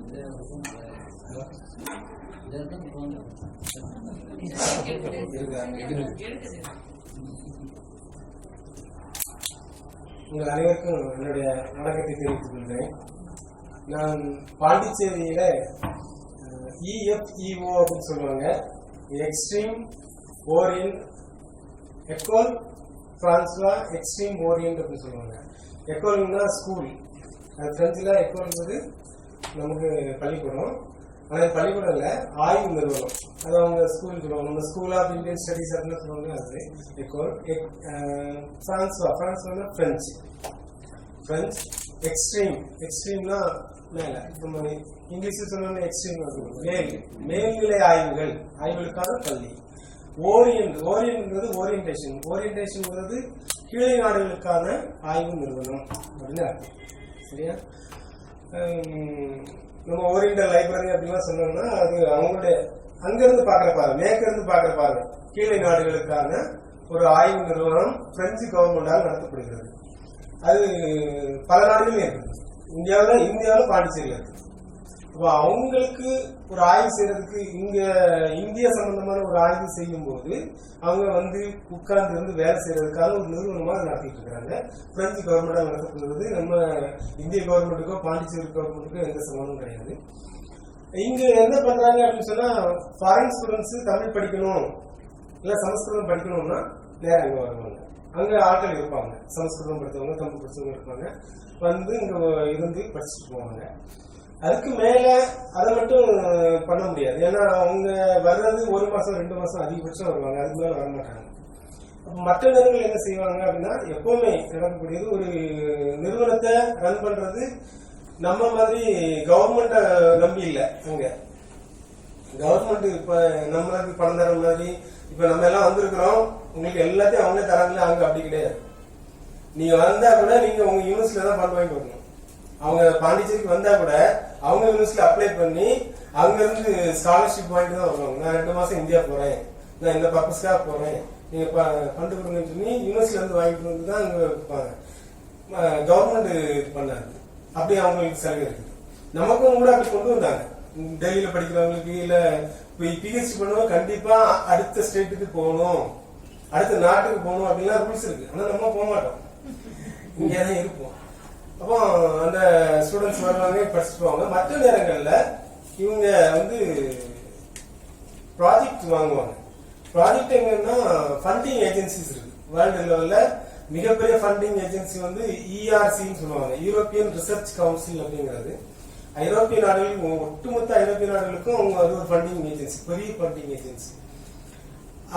உங்கள் அனைவருக்கும் என்னுடைய வணக்கத்தை தெரிவித்துக் கொள்கிறேன். நான் பாண்டிச்சேரியில EFEO அப்படின்னு சொல்லுவாங்க, extreme orient École française extreme orient அப்படின்னு சொல்லுவாங்க. எக்கோல்னா ஸ்கூல், அது பிரெஞ்சில் எக்கோல்ங்கிறது நமக்கு பள்ளிக்கூடம். ஆனால் பள்ளிக்கூடம் இல்லை, ஆய்வு நிறுவனம். அது அவங்க ஸ்கூல் சொல்லுவாங்க, நம்ம ஸ்கூல் ஆஃப் இந்தியன் ஸ்டடீஸ் அப்படின்னு சொல்லுவாங்க. அது எக்கோல். பிரான்ஸ்வா பிரெஞ்சு எக்ஸ்ட்ரீம்னா மேல, நம்ம இங்கிலீஷ் சொல்லணும் எக்ஸ்ட்ரீம் மேல்நிலை ஆய்வுகளுக்கான பள்ளி. ஓரியன்ட்ங்கிறது ஓரியன்டேஷன்ங்கிறது கீழே நாடுகளுக்கான ஆய்வு நிறுவனம் அப்படின்னு அர்த்தம். சரியா? நம்ம ஓரியன்டல் லைப்ரரி அப்படின்லாம் சொன்னோம்னா அது அவங்களுடைய அங்கிருந்து பாக்குற பாருங்க, மேற்கிருந்து பாக்குற பாருங்க, கீழே நாடுகளுக்கான ஒரு ஆய்வு நிறுவனம் பிரெஞ்சு கவர்மெண்டால் நடத்தப்படுகிறது. அது பல நாடுகளும் இருக்கு. இந்தியாவில் பாண்டிச்சேரியில் இருக்கு. அப்போ அவங்களுக்கு ஒரு ஆய்வு செய்யறதுக்கு இந்திய சம்பந்தமான ஒரு ஆய்வு செய்யும் போது அவங்க உட்கார்ந்து வேலை செய்யறதுக்கான ஒரு நிறுவனமா நடத்திட்டு இருக்காங்க. பிரெஞ்சு கவர்மெண்டா நடத்தப்படுறது. நம்ம இந்திய கவர்மெண்ட்டுக்கோ பாண்டிச்சேரி கவர்மெண்ட்டுக்கோ எந்த சம்பந்தமும் கிடையாது. இங்க என்ன பண்றாங்க அப்படின்னு சொன்னா, ஃபாரின் ஸ்டூடெண்ட்ஸ் தமிழ் படிக்கணும் இல்ல சமஸ்கிருதம் படிக்கணும்னா நேரம் அங்க வருவாங்க. அங்க ஆட்கள் இருப்பாங்க, சமஸ்கிருதம் படித்தவங்க தமிழ் படிச்சவங்க இருப்பாங்க, இங்க இருந்து படிச்சுட்டு போவாங்க. அதுக்கு மேல அதை மட்டும் பண்ண முடியாது. ஏன்னா அவங்க வர்றது 1 மாசம் 2 மாசம் அதிகபட்சம் வருவாங்க, அதுக்கு மேல வரமாட்டாங்க. மற்ற நிறுவனங்கள் என்ன செய்வாங்க அப்படின்னா, எப்பவுமே நடக்கக்கூடியது, ஒரு நிறுவனத்தை ரன் பண்றது நம்ம மாதிரி கவர்மெண்ட நம்பி இல்லை. அங்க கவர்மெண்ட் இப்ப நம்மளுக்கு பணம் தர மாதிரி, இப்ப நம்ம எல்லாம் வந்திருக்கிறோம், உங்களுக்கு எல்லாத்தையும் அவங்க தராங்களே, அங்க அப்படி கிடையாது. நீங்க வந்தா கூட நீங்க உங்க யூனிவர்சிட்டியில தான் ஃபண்ட் வாங்கிட்டு வரணும். அவங்க பாண்டிச்சேரிக்கு வந்தா கூட அவங்க யூனிவர்சிட்டியில அப்ளை பண்ணி அங்க இருந்து ஸ்காலர்ஷிப் வாங்கிட்டு தான் வருவாங்க. நான் 2 மாசம் இந்தியா போறேன், நான் இந்த பர்பஸ்க்காக போறேன், நீங்க ஃபண்ட் கொடுங்கன்னு சொல்லி யூனிவர்சிட்டியில இருந்து வாங்கிட்டு வந்து தான் அங்க இருப்பாங்க. கவர்மெண்ட் பண்ணாது, அப்படி அவங்களுக்கு சலுகை இருக்கு. நமக்கும் கூட அப்படி கொண்டு வந்தாங்க. டெல்லியில படிக்கிறவங்களுக்கு இல்ல PhD பண்ணுவோம், கண்டிப்பா அடுத்த ஸ்டேட்டுக்கு போகணும், அடுத்த நாட்டுக்கு போகணும் அப்படின்லாம் ரூல்ஸ் இருக்கு. ஆனா நம்ம போக மாட்டோம், இங்கேதான் இருப்போம். அப்போ அந்த ஸ்டூடெண்ட்ஸ் வருவாங்க, படிச்சுட்டு போவாங்க. மற்ற நேரங்கள்ல இவங்க ப்ராஜெக்ட் வாங்குவாங்க. ப்ராஜெக்ட் எங்கன்னா ஃபண்டிங் ஏஜென்சிஸ் இருக்கு. வேர்ல்டு லெவல்ல மிகப்பெரிய ஃபண்டிங் ஏஜென்சி ERCன்னு சொல்லுவாங்க, யூரோப்பியன் ரிசர்ச் கவுன்சில் அப்படிங்கிறது. ஐரோப்பிய நாடுகளுக்கு, ஒட்டுமொத்த ஐரோப்பிய நாடுகளுக்கும் அவங்க அது ஒரு ஃபண்டிங் ஏஜென்சி, பெரிய ஃபண்டிங் ஏஜென்சி.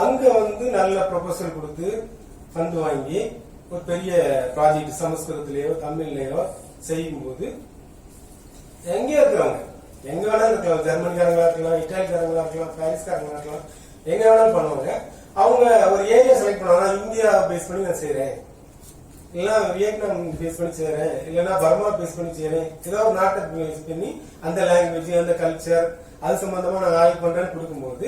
அங்க நல்ல ப்ரொபோசல் கொடுத்து ஃபண்ட் வாங்கி ஒரு பெரிய ப்ராஜெக்ட் சமஸ்கிருதத்திலேயோ தமிழ்லயோ செய்யும் போது எங்கேயோ இருக்கிறவங்க, எங்க வேணாலும் இருக்கலாம், ஜெர்மனிக்காரங்களா இருக்கலாம், இட்டாலிக்காரங்களா இருக்கலாம், பாரிஸ்காரங்களா இருக்கலாம், எங்க வேணாலும் பண்ணுவாங்க. அவங்க ஒரு ஏரியா செலக்ட் பண்ணுவாங்க, இந்தியா பேஸ் பண்ணி நான் செய்யறேன், இல்லைன்னா வியட்நாம் பேஸ் பண்ணி செய்யறேன், இல்லைன்னா பர்மா பேஸ் பண்ணி செய்யறேன், ஏதோ ஒரு நாட்டை பேஸ் பண்ணி அந்த லாங்குவேஜ் அந்த கல்ச்சர் அது சம்பந்தமா நான் ஆய்வு பண்றேன்னு கொடுக்கும்போது,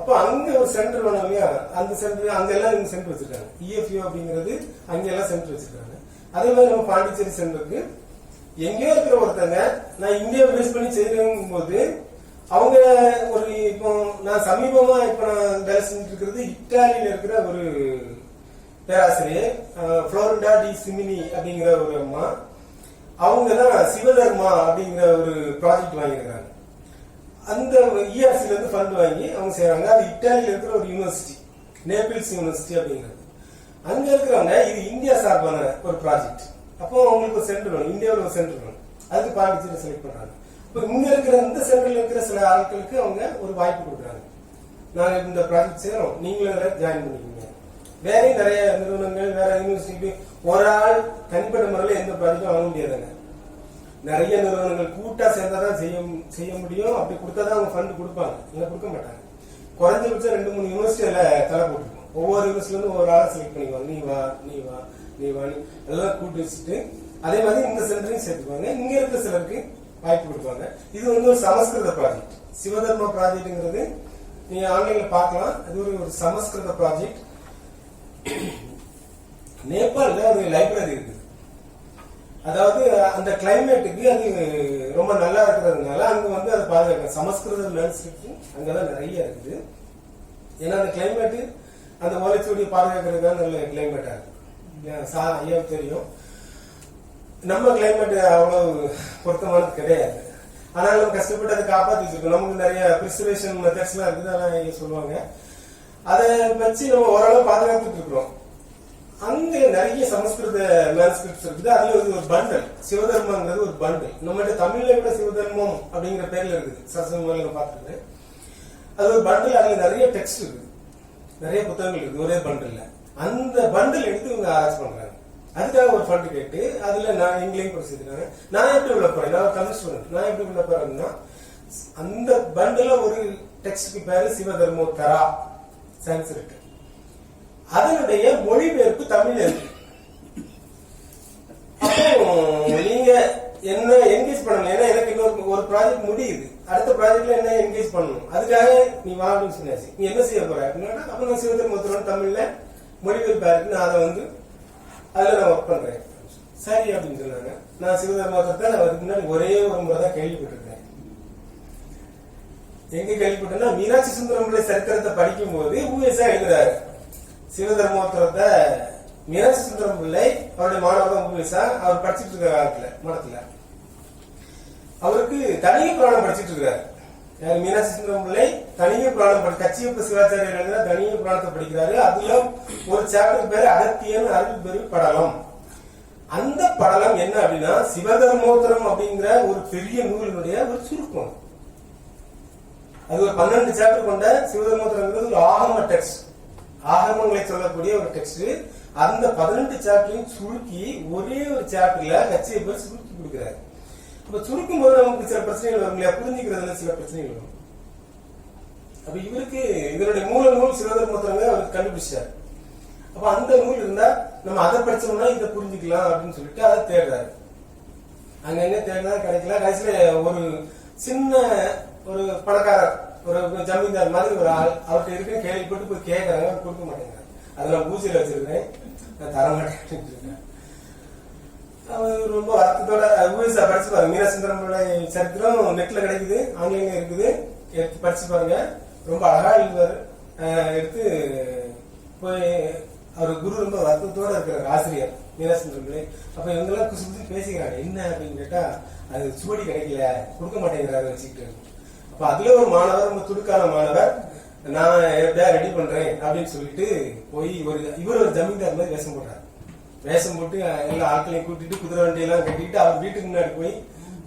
அப்போ அங்க ஒரு சென்டர் வேணும் இல்லையா, அந்த சென்டர் அங்க எல்லாம் சென்டர் வச்சிருக்காங்க. EFEO அப்படிங்கிறது அங்க எல்லாம் சென்டர் வச்சிருக்காங்க. அதே மாதிரி நம்ம பாண்டிச்சேரி சென்டருக்கு எங்கேயோ இருக்கிற ஒருத்தங்க நான் இந்தியா பேஸ் பண்ணி செய்யறங்கும் போது அவங்க இப்போ நான் சமீபமா இப்ப நான் வேலை செஞ்சுட்டு இருக்கிறது இத்தாலியில இருக்கிற ஒரு பேராசிரியர் புளோரிடா டி சிமினி அப்படிங்கிற ஒரு அம்மா. அவங்க தான் சிவதர்மா அப்படிங்கிற ஒரு ப்ராஜெக்ட் வாங்கியிருக்காங்க. அந்த ERCல இருந்து ஃபண்ட் வாங்கி அவங்க செய்யறாங்க. அது இத்தாலியில இருக்கிற ஒரு யூனிவர்சிட்டி, நேபிள்ஸ் யூனிவர்சிட்டி அப்படிங்கிறது. அங்க இருக்கிறவங்க இது இந்தியா சார்பான ஒரு ப்ராஜெக்ட். அப்போ அவங்களுக்கு ஒரு சென்டர் வேணும், இந்தியாவில் ஒரு சென்டர் வேணும், அதுக்கு பாண்டிச்சேரி செலக்ட் பண்றாங்க. இப்போ இங்க இருக்கிற இந்த சென்டர்ல இருக்கிற சில ஆட்களுக்கு அவங்க ஒரு வாய்ப்பு கொடுக்குறாங்க, நாங்க இந்த ப்ராஜெக்ட் செய்யறோம், நீங்களும் ஜாயின் பண்ணிக்கோங்க. வேற நிறைய நிறுவனங்கள், வேற யூனிவர்சிட்டி, ஒரு ஆள் தனிப்பட்ட முறையில் எந்த ப்ராஜெக்டும் வாங்க முடியாதுங்க. நிறைய நிறுவனங்கள் கூட்டா சேர்ந்தாதான் செய்ய முடியும். அப்படி கொடுத்தாதான் அவங்க ஃபண்ட் கொடுப்பாங்க, இல்ல கொடுக்க மாட்டாங்க. குறைஞ்சபட்சம் 2-3 யூனிவர்சிட்டியில தலை போட்டுருக்கோம். ஒவ்வொரு யூனிவர்சிட்டில இருந்து ஒவ்வொரு ஆளை செலக்ட் பண்ணிக்குவாங்க, நீ வா நீ வா நீ வா எல்லாம் கூட்டு வச்சுட்டு அதே மாதிரி இந்த சென்டரையும் சேர்த்துக்குவாங்க. இங்க இருக்க சிலருக்கு வாய்ப்பு கொடுப்பாங்க. இது ஒரு சமஸ்கிருத ப்ராஜெக்ட், சிவதர்மா ப்ராஜெக்ட்ங்கிறது நீங்க ஆன்லைன்ல பார்க்கலாம். அது ஒரு சமஸ்கிருத ப்ராஜெக்ட். நேபாளில் ஒரு லைப்ரரி இருக்குது. அதாவது அந்த கிளைமேட்டுக்கு அது ரொம்ப நல்லா இருக்கிறதுனால அங்க வந்து அதை பாதுகாக்க சமஸ்கிருத மேன்ஸ்கிரிப்ட் அங்கதான் நிறைய இருக்குது. ஏன்னா அந்த கிளைமேட்டு அந்த ஓலைச்சுவடியை பாதுகாக்கிறதுக்காக நல்ல கிளைமேட்டா இருக்கு. ஐயா தெரியும், நம்ம கிளைமேட் அவ்வளவு பொருத்தமானது கிடையாது. ஆனால் நம்ம கஷ்டப்பட்டு அதை காப்பாத்தி வச்சிருக்கோம். நமக்கு நிறைய பிரிசர்வேஷன் மெத்தட்ஸ் எல்லாம் இருக்குது, அதெல்லாம் சொல்லுவாங்க. அதை வச்சு நம்ம ஓரளவு பாதுகாத்துட்டு இருக்கிறோம். அங்க நிறைய சமஸ்கிருத மேன்ஸ்கிரிப்ட்ஸ் இருக்குது. அதுல ஒரு பண்டல் சிவதர்மங்கிறது ஒரு பண்டல். நம்மகிட்ட தமிழ்ல கூட சிவதர்மம் அப்படிங்கிற பேர்ல இருக்குது. சசங்கங்கள் பார்த்துருக்கேன். அது ஒரு பண்டல். அதுல நிறைய டெக்ஸ்ட் இருக்குது, நிறைய புத்தகங்கள் இருக்குது ஒரே பண்டல்ல. அந்த பண்டல் எடுத்து இவங்க ஆராய்ச்சி பண்றாங்க. அதுக்காக ஒரு ஃபண்ட் கேட்டு அதுல நான் எங்களையும் படிச்சிருக்காங்க. நான் எப்படி உள்ள போறேன், நான் தமிழ் ஸ்டூடெண்ட், நான் எப்படி உள்ள போறேன்னா அந்த பண்டல ஒரு டெக்ஸ்டுக்கு பேரு சிவதர்மோத்தரா சான்ஸ்கிரிட். அதனுடைய மொழிபெயர்ப்பு தமிழ்ல இருக்கு. அப்போ நீங்க என்ன என்கேஜ் பண்ணணும். ஏன்னா எனக்கு இன்னொரு ஒரு ப்ராஜெக்ட் முடியுது, அடுத்த ப்ராஜெக்ட்ல என்ன என்கேஜ் பண்ணணும். அதுக்காக நீ வா அப்படின்னு சொன்னாச்சு. நீ என்ன செய்ய போற அப்படின்னா, அப்ப நான் சிவதர்மோத்தரன் தமிழ்ல மொழிபெயர்ப்பா இருக்கு, நான் அதை வந்து அதுல நான் ஒர்க் பண்றேன். சரி அப்படின்னு சொன்னாங்க. நான் சிவதர்மோத்தரத்தை அதுக்கு முன்னாடி ஒரே ஒரு முறை தான் கேள்விப்பட்டிருக்கேன். எங்க கேள்விப்பட்டேன்னா, மீனாட்சி சுந்தரம் பிள்ளை சரித்திரத்தை படிக்கும் போது ஊஎஸ்ஆ எழுதுறாரு. சிவதர்மோத்தரத்தை மீனாட்சி சுந்தரம் பிள்ளை அவருடைய மாணவர் ஊஎஸ்ஆ அவர் படிச்சுட்டு இருக்கிற காலத்துல மடத்துல அவருக்கு தனிய புராணம் படிச்சுட்டு இருக்கிறாரு. மீனாட்சி சுந்தரம் பிள்ளை தனிய புராணம் கச்சியப்ப சிவாச்சாரியர் எழுதின தனிய புராணத்தை படிக்கிறாரு. அதுல ஒரு சாப்டர் பேரு அகத்தியன் அருள் பெரு படலம். அந்த படலம் என்ன அப்படின்னா, சிவதர்மோத்தரம் அப்படிங்கிற ஒரு பெரிய நூலினுடைய ஒரு சுருக்கம். அது ஒரு 12 சாப்டர் கொண்ட சிவதர்மோத்தரங்கிறது ஒரு ஆகம டெக்ஸ்ட், ஆகமங்களை சொல்லக்கூடிய ஒரு டெக்ஸ்ட். அந்த 18 சாப்டரையும் சுருக்கி ஒரே ஒரு சாப்டர்ல கச்சியப்பர் சுருக்கி கொடுக்கிறாரு. அப்ப சுருக்கும் போது நமக்கு சில பிரச்சனைகள் வரும் இல்லையா, புரிஞ்சுக்கிறதுல சில பிரச்சனைகள் வரும். அப்ப இவருக்கு இதனுடைய மூல நூல் சிவதர்மோத்தரங்க அவருக்கு கண்டுபிடிச்சாரு. அப்ப அந்த நூல் இருந்தா நம்ம அதை படிச்சோம்னா இதை புரிஞ்சுக்கலாம் அப்படின்னு சொல்லிட்டு அதை தேடுறாரு. அங்க எங்க தேடினா கிடைக்கல. கடைசியில ஒரு சின்ன ஒரு பணக்காரர், ஒரு ஜமீன்தார் மாதிரி ஒரு ஆள் அவர்கிட்ட இருக்குன்னு கேள்விப்பட்டு போய் கேட்கறாங்க, கொடுக்க மாட்டேங்கிறாங்க. அதை நான் பூஜையில வச்சிருக்கேன், நான் தர மாட்டேன். அவர் ரொம்ப வருத்தத்தோட ஊஎஸ்ஆ படிச்சு பாருங்க. மீனாசுந்தரம் சரித்திரம் நெட்ல கிடைக்குது, ஆன்லைன்ல இருக்குது, எடுத்து படிச்சு பாருங்க. ரொம்ப அழகா எழுதுவாரு. எடுத்து போய் அவர் குரு ரொம்ப வருத்தத்தோட இருக்கிறார், ஆசிரியர் மீனாசுந்தரம் பிள்ளை. அப்ப இவங்கெல்லாம் குசு குசு பேசிக்கிறாங்க. என்ன அப்படின்னு கேட்டா, அது சுவடி கிடைக்கல, கொடுக்க மாட்டேங்கிறாரு வச்சுக்கிட்டு. அப்ப அதுல ஒரு மாணவர், ரொம்ப துடுக்கான மாணவர், நான் எப்படியா ரெடி பண்றேன் அப்படின்னு சொல்லிட்டு போய் இவர் ஒரு ஜமீன்தார் மாதிரி வேஷம் போடுறாரு. வேஷம் போட்டு எல்லா ஆட்களையும் கூட்டிட்டு குதிரை வண்டியெல்லாம் கட்டிட்டு அவர் வீட்டுக்கு முன்னாடி போய்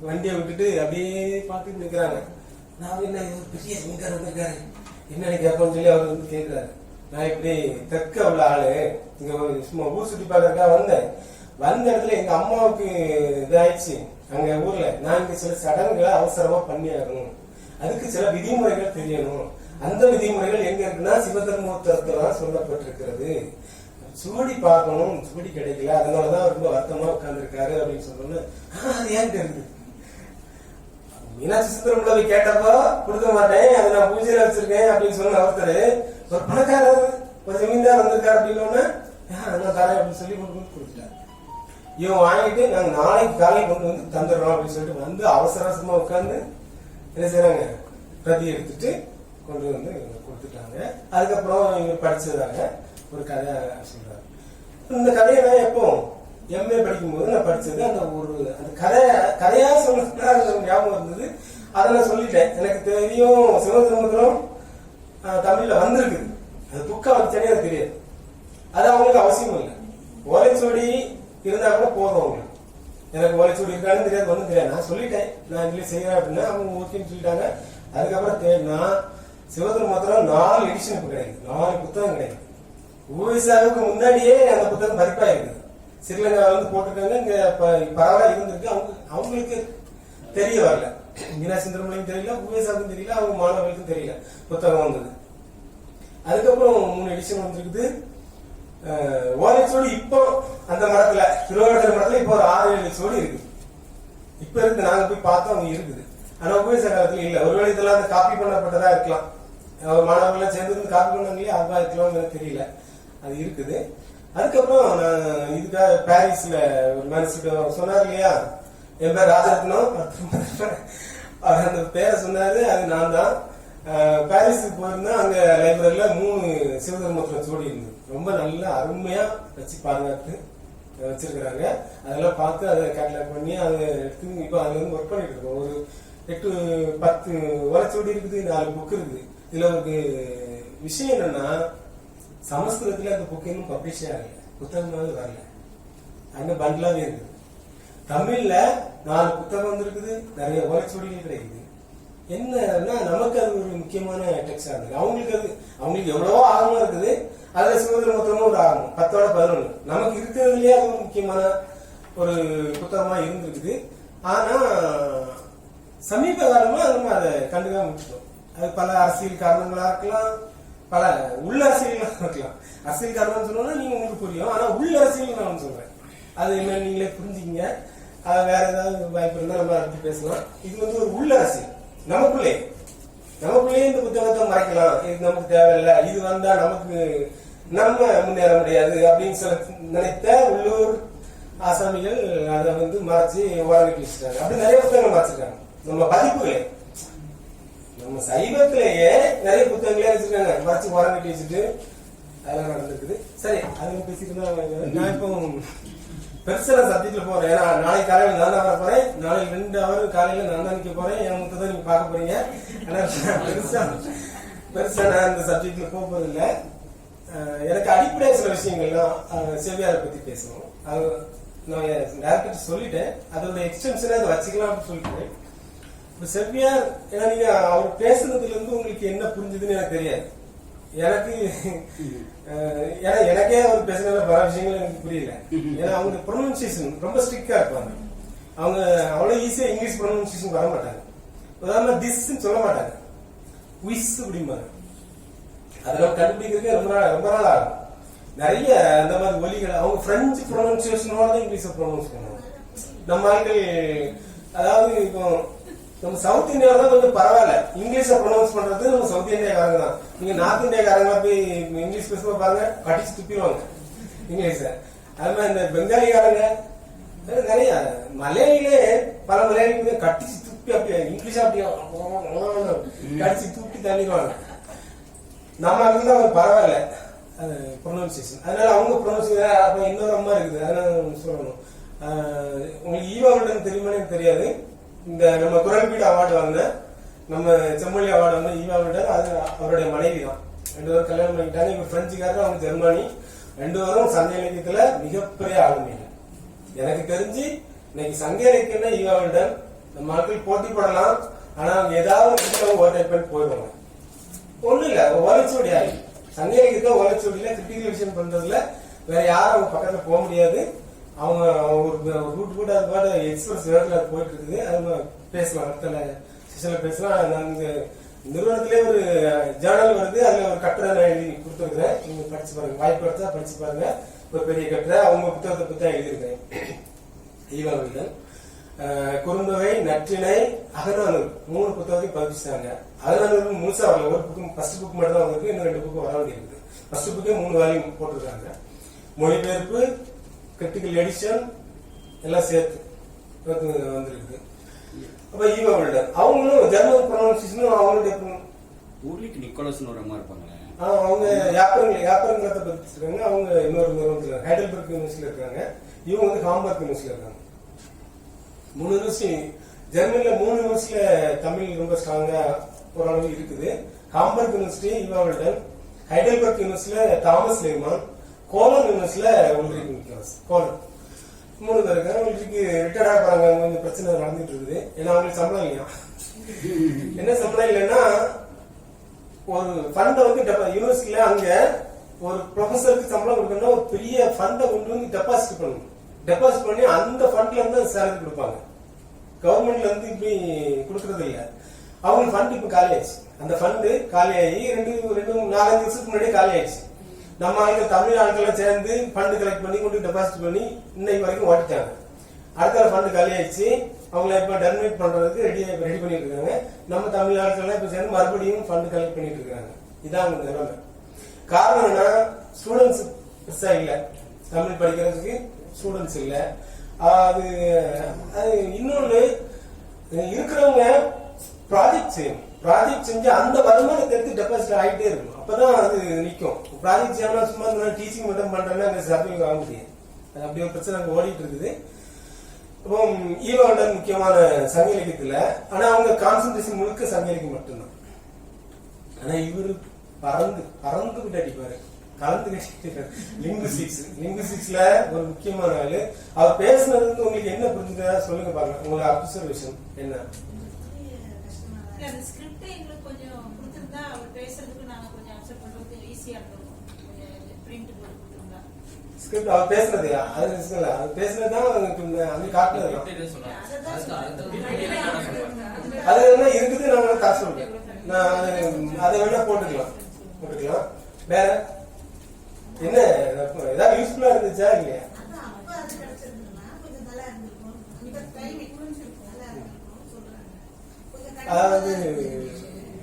வண்டியை விட்டுட்டு அப்படியே பார்த்துட்டு நிற்கிறாங்க. நான் என்ன பெரிய ஜமீன்தார் வந்திருக்காரு, என்னன்னு கேட்போம்னு சொல்லி அவர் வந்து கேட்கிறாரு. நான் இப்படி தெற்க உள்ள ஆளு, இங்க சும்மா ஊர் சுற்றி பார்க்கறதுக்காக வந்தேன். வந்த இடத்துல எங்க அம்மாவுக்கு இதாயிடுச்சு அங்க ஊர்ல. நான் இங்க சில சடங்குகளை அவசரமா பண்ணி ஆகணும், அதுக்கு சில விதிமுறைகள் தெரியணும். அந்த விதிமுறைகள் எங்க இருக்குன்னா சிவதர்மோத்தரத்துல சொல்லப்பட்டிருக்கிறது. சுவடி பார்க்கணும், சுவடி கிடைக்கல, அதனாலதான் ரொம்ப வருத்தமா உட்கார்ந்துருக்காரு அப்படின்னு சொன்னோன்னு, அது ஏன் தெரியுது. மீனாட்சி சுந்தரம் பிள்ளை கேட்டப்போ கொடுக்க மாட்டேன், அதை நான் பூஜையில வச்சிருக்கேன் அப்படின்னு சொன்ன ஒருத்தர், ஒரு பணக்காரர் ஒரு ஜமீன்தார் வந்திருக்காரு அப்படின்னு நான் தரேன் அப்படின்னு சொல்லி கொடுத்துட்டாரு. இவன் வாங்கிட்டு நாங்க நாளைக்கு காலையில் கொண்டு வந்து தந்துடுறோம் அப்படின்னு சொல்லிட்டு வந்து அவசர அவசரமா உட்கார்ந்து என்ன செய்யறாங்க, பிரதி எடுத்துட்டு கொண்டு வந்து கொடுத்துட்டாங்க. அதுக்கப்புறம் இவங்க படிச்சதாங்க ஒரு கதை சொல்றாரு. இந்த கதையை நான் எப்போ எம்ஏ படிக்கும்போது நான் படிச்சது அந்த கதையா சொல்ல ஞாபகம் இருந்தது. அதை நான் சொல்லிட்டேன். எனக்கு தெரியும் சிவதர்மோத்தரம் தமிழ்ல வந்திருக்குது, அது புக்கா வந்து தனியாக தெரியாது. அது அவங்களுக்கு அவசியம் இல்லை. ஓலைச்சுவடி இருந்தா கூட போதும் அவங்களுக்கு. எனக்கு ஓலைச்சுவடி இருக்கான்னு தெரியாது, ஒன்றும் தெரியாது. நான் சொல்லிட்டேன் நான் இதுல செய்யறேன் அப்படின்னா அவங்க ஓகேன்னு சொல்லிட்டாங்க. அதுக்கப்புறம் தேடினா சிவதர்மோத்தரம் 4 எடிஷன் இப்ப கிடையாது, 4 புத்தகம் கிடையாது. ஊஎஸ்ஆவுக்கு முன்னாடியே அந்த புத்தகம் பதிப்பா இருக்குது. ஸ்ரீலங்காவில வந்து போட்டிருக்காங்க, இங்க பரவாயில்ல இருந்திருக்கு. அவங்களுக்கு தெரிய வரல, மீனாசுந்தரம்லையும் தெரியல, ஊஎஸ்ஆவுக்கும் தெரியல, அவங்க மாணவர்களுக்கும் தெரியல புத்தகம் வந்தது. அதுக்கப்புறம் 3 எடிஷன் வந்துருக்குது. ஓலைச்சுவடி இப்போ அந்த மரத்துல திருவாரூர் மரத்துல இப்போ ஒரு 6-7 சுவடி இருக்கு. இப்ப இருக்கு, நாங்க போய் பார்த்தோம், அவங்க இருக்குது. ஆனா உபயோக காலத்துல இல்ல. ஒருவேளை இதெல்லாம் காப்பி பண்ணப்பட்டதா இருக்கலாம், மாணவர்கள் சேர்ந்து காப்பி பண்ணாங்க, அதுவா இருக்கலாம் தெரியல. அது இருக்குது. அதுக்கப்புறம் நான் இதுக்காக பாரிஸ்ல ஒரு மேனேஜ்மெண்ட் சொன்னார் இல்லையா, என் பேர் ராஜரத்னம், அவர் அந்த பேரை சொன்னாரு. அது நான் தான். பாரிஸுக்கு போயிருந்தா அங்க லைப்ரரியில 3 சிவதர்மத்துல ஜோடி இருந்தது. ரொம்ப நல்ல அருமையா வச்சு பாதுகாத்து வச்சிருக்கிறாங்க. அதெல்லாம் பார்த்து அதை கேட்டலாக் பண்ணி அதை எடுத்து இப்போ அதுல வந்து ஒர்க் பண்ணிட்டு இருக்கோம். ஒரு 8-10 ஓலைச்சுவடி இருக்குது, 4 புக் இருக்குது. இதுல ஒரு விஷயம் என்னன்னா, சமஸ்கிருதத்துல அந்த புக் இன்னும் பப்ளிஷே ஆகல, புத்தகமாவது வரல, அங்க பண்ட்லாவே இருக்குது. தமிழ்ல 4 புத்தகம் வந்துருக்குது, நிறைய ஓலைச்சுவடிகள் கிடைக்குது. என்னன்னா நமக்கு அது ஒரு முக்கியமான டெக்ஸ்டா இருக்கு. அவங்களுக்கு எவ்வளவோ ஆர்வம் இருக்குது. அதுல சுதந்திர மொத்தமும் ஒரு ஆர்வம் 10-11 நமக்கு இருக்கிறதுலயே அது ஒரு முக்கியமான ஒரு புத்தகமா இருந்திருக்குது. ஆனா சமீப காலமா நம்ம அதை கண்டுக்காம விட்டுட்டோம். அது பல அரசியல் காரணங்களா இருக்கலாம், பல உள்ள அரசியல் இருக்கலாம். அரசியல் காரணம் சொன்னோம்னா நீங்க உங்களுக்கு புரியும். ஆனா உள்ள அரசியல் நான் சொல்றேன், அது என்ன நீங்களே புரிஞ்சுக்கிங்க. அது வேற ஏதாவது வாய்ப்பு இருந்தா நம்ம அடுத்து பேசலாம். இது வந்து ஒரு உள்ள அரசியல். நமக்குள்ளே இந்த புத்தகத்தை மறைக்கலாம், இது நமக்கு தேவையில்லை, இது வந்தா நமக்கு நம்ம முன்னேற முடியாது அப்படின்னு சொல்லி நினைத்த உள்ளூர் ஆசாமிகள் அதை வந்து மறைச்சு ஓரங்கட்டி வச்சுட்டாங்க. அப்படி நிறைய புத்தகங்கள் மறைச்சிருக்காங்க. நம்ம பதிப்புகளே, நம்ம சைவத்திலேயே நிறைய புத்தகங்களே வச்சிருக்காங்க, மறைச்சு ஓரங்கட்டி வச்சுட்டு அதெல்லாம் நடந்திருக்குது. சரி, அது பேசிட்டு நான் இப்போ பெருசா சப்ஜெக்ட்ல போறேன். ஏன்னா நாளைக்கு காலையில நான் தான் வர போறேன். நாளைக்கு 2 ஹவர் காலையில நான் தான் நிக்க போறேன். என் முத்ததான் நீங்க பார்க்க போறீங்க. ஆனா பெருசா நான் இந்த சப்ஜெக்ட்ல போறது இல்லை. எனக்கு அடிப்படையாக சில விஷயங்கள்லாம் செவ்வியாரை பத்தி பேசணும். அது நான் டேரக்டர் சொல்லிட்டேன், அதோட எக்ஸ்டென்ஷனே அதை வச்சுக்கலாம் சொல்லிட்டேன். இப்ப செவ்வியார், ஏன்னா நீங்க அவர் பேசுனதுல இருந்து உங்களுக்கு என்ன புரிஞ்சுதுன்னு எனக்கு தெரியாது. எனக்கே அவர் பேசுனதுல பல விஷயங்கள் எனக்கு புரியல. ஏன்னா அவங்க ப்ரொனன்சியேஷன் ரொம்ப ஸ்ட்ரிக்டா இருப்பாங்க. அவங்க அவ்வளவு ஈஸியா இங்கிலீஷ் ப்ரொனன்சியேஷன் வர மாட்டாங்க. உதாரணமா திஸ் சொல்ல மாட்டாங்க, விஸ் அப்படிம்பாங்க. அதெல்லாம் கண்டுபிடிக்கிறதுக்கு ரொம்ப நாள் ஆகும். நிறைய அந்த மாதிரி ஒலிகள் அவங்க பிரெஞ்சு ப்ரொனன்சியேஷனோட தான் இங்கிலீஷை ப்ரொனவுன்ஸ் பண்ணுவாங்க. நம்ம ஆட்கள், அதாவது இப்போ நம்ம சவுத் இந்தியாவில தான் கொஞ்சம் பரவாயில்ல இங்கிலீஷை ப்ரொனவுன்ஸ் பண்றது. நம்ம சவுத் இந்தியாக்காரங்க தான். நீங்க நார்த் இந்தியாக்காரங்க போய் இங்கிலீஷ் பேசும்போது பாருங்க, அடிச்சு துப்பிடுவாங்க இங்கிலீஷ. அது மாதிரி இந்த பெங்காலிக்காரங்க நிறைய, மலையிலே பல மலையாளி கட்டிச்சு துப்பி அப்படியே இங்கிலீஷ் அப்படியே கடிச்சு துப்பி தள்ளிடுவாங்க. நம்ம அதுதான் ஒரு பரவாயில்ல ப்ரொனன்சியேஷன். அதனால அவங்க ப்ரொனன்சியேஷன் இன்னொரு அம்மா இருக்குது. அதனால சொல்லணும். உங்களுக்கு ஈவாவுடன் தெரியுமான்னு தெரியாது. இந்த நம்ம குரல்பீடு அவார்டு வாங்கின, நம்ம செம்மொழி அவார்டு வந்து ஈவாவுடன், அது அவருடைய மனைவி தான். 2 பேரும் கல்யாணம் பண்ணிக்கிட்டாங்க. இவங்க பிரெஞ்சுக்காரர், அவங்க ஜெர்மனி. 2 பேரும் சங்க இலக்கியத்துல மிகப்பெரிய ஆளுமைகள். எனக்கு தெரிஞ்சு இன்னைக்கு சங்க இலக்கியம்னா ஈவாவுடன் நம்ம ஆட்கள் போட்டி போடலாம். ஆனா அவங்க ஏதாவது ஓவர்டேக் பண்ணி போயிடுவாங்க. ஒண்ணு இல்ல, ஓலைச்சுவடி ஆகி சங்க இலக்கியத்துல ஓலைச்சுவடியில கிரிட்டிக்கல் விஷயம் பண்றதுல வேற யாரும் அவங்க பக்கத்துல போக முடியாது. அவங்க ஒரு ரூட் கூட அது பாட்டு எக்ஸ்பிரஸ் வேர்ல போயிட்டு இருக்குது. அது பேசலாம், அடுத்த செஷன்ல பேசலாம். நான் இந்த நிறுவனத்திலே ஒரு ஜேர்னல் வருது, அதுல ஒரு கட்டுரை நான் எழுதி கொடுத்துருக்கிறேன். நீங்க படிச்சு பாருங்க, வாய்ப்பு எடுத்தா படிச்சு பாருங்க. ஒரு பெரிய கட்டுரை, அவங்க புத்தகத்தை பத்தி தான் எழுதியிருக்கேன். ஈவாவிகள் குறுந்தொகை, நற்றிணை, அகநானூறு 3 புத்தகத்தையும் பதிப்பிச்சாங்க. அகநானூறு முழுசா வரல, ஒரு புக்கு ஃபர்ஸ்ட் புக் மட்டும் தான் வந்திருக்கு. இன்னும் 2 புக்கு வர வேண்டியிருக்கு. ஃபர்ஸ்ட் புக்கே 3 வால்யூம் போட்டிருக்காங்க. மொழிபெயர்ப்பு, கிரிட்டிக்கல் எடிஷன் எல்லாம் சேர்த்து வந்திருக்கு. அப்ப ஈவாவில்டன் அவங்களும் ஜெர்மன் ப்ரொனன்சியேஷனும் அவங்களுடைய ஊர்லிக்கு நிக்கோலஸ்னு ஒரு அம்மா இருப்பாங்களே, அவங்க யாப்பரங்கத்தை பதிப்பிச்சிருக்காங்க. அவங்க இன்னொரு நிறுவனத்துல ஹைடல்பர்க் யூனிவர்சிட்டியில இருக்காங்க. இவங்க வந்து ஹாம்பர்க் யூனிவர்சிட்டியில இருக்காங்க. 3 யூனிவர்சிட்டி ஜெர்மனில 3 யூனிவர்சிட்டியில தமிழ் ரொம்ப ஸ்ட்ராங்கா ஓரளவு இருக்குது. ஹாம்பர்க் யூனிவர்சிட்டி ஈவாவில்டன், ஹைடல்பர்க் யூனிவர்சிட்டியில தாமஸ் லேமான், கோலன் யூனிவர்சிட்டியில உல்ரிக் நிக்கோலஸ். கோலன் 3 பேர் இருக்காங்க. உல்ரிக்கு ரிட்டையர்டா போறாங்க. கொஞ்சம் பிரச்சனை நடந்துட்டு இருக்குது. ஏன்னா அவங்களுக்கு சம்பளம் இல்லையா. என்ன சம்பளம் இல்லைன்னா, ஒரு ஃபண்டை வந்து யூனிவர்சிட்டியில அங்க ஒரு ப்ரொஃபஸருக்கு சம்பளம் கொடுக்கணும்னா ஒரு பெரிய ஃபண்டை கொண்டு வந்து டெபாசிட் பண்ணணும். டெபாசிட் பண்ணி அந்த ஃபண்ட்ல இருந்து சேலரி கொடுப்பாங்க. கவர்மெண்ட்ல இருந்து இப்படி கொடுக்கறது இல்ல. அவங்க ஃபண்ட் இப்ப காலி ஆயிடுச்சு. அந்த ஃபண்டு காலியாகி 4-5 வருஷத்துக்கு முன்னாடியே காலி ஆயிடுச்சு. நம்ம ஆளுங்க தமிழ் ஆட்களை சேர்ந்து ஃபண்ட் கலெக்ட் பண்ணி கொண்டு டெபாசிட் பண்ணி இன்னைக்கு வரைக்கும் ஓட்டிட்டாங்க. அடுத்த ஃபண்டு காலி ஆயிடுச்சு. அவங்களை இப்ப டெர்மினேட் பண்றதுக்கு ரெடி பண்ணிட்டு இருக்காங்க. நம்ம தமிழ் ஆட்கள் இப்ப சேர்ந்து மறுபடியும் ஃபண்ட் கலெக்ட் பண்ணிட்டு இருக்காங்க. இதான் நிலைமை. காரணம் என்ன, ஸ்டூடெண்ட்ஸ் பெருசா இல்ல. தமிழ் படிக்கிறதுக்கு ஸ்டூடெண்ட்ஸ் இல்ல. அது இன்னொன்னு இருக்கிறவங்க ப்ராஜெக்ட் செய்யணும். ப்ராஜெக்ட் செஞ்சு அந்த வருமானத்தை எடுத்து டெபாசிட் ஆகிட்டே இருக்கும். அப்பதான் அது நிற்கும். ப்ராஜெக்ட் செய்யணும் சும்மா டீச்சிங் மட்டும் பண்றேன்னா அங்க சர்வே ஆக முடியாது. அப்படி ஒரு பிரச்சனை அங்க ஓடிட்டு இருக்குது. இப்போ ஈவாண்டன் முக்கியமான சங்க இலக்கியத்துல, ஆனா அவங்க கான்சென்ட்ரேஷன் முழுக்க சங்க இலக்கியம் மட்டும்தான். ஆனா இவரு பறந்து விட்டு அடிப்பாரு, கலந்து கட்டிட்டு. லிங்குஸ்டிக்ஸ்ல ஒரு முக்கியமான ஆளு. அவர் பேசுனது வந்து உங்களுக்கு என்ன புரிஞ்சுதா சொல்லுங்க பாருங்க, உங்களுக்கு அப்சர்வேஷன் என்ன? ஸ்கிரிப்ட் அவர் பேசுனது அது பேசுனதுதான் அந்த காட்டுனது. அது என்ன இருக்குது, நாங்க காசு சொல்றேன். அதை வேணா போட்டுக்கலாம். வேற என்ன ஏதாவது யூஸ்ஃபுல்லா இருந்துச்சா இல்லையா? அதாவது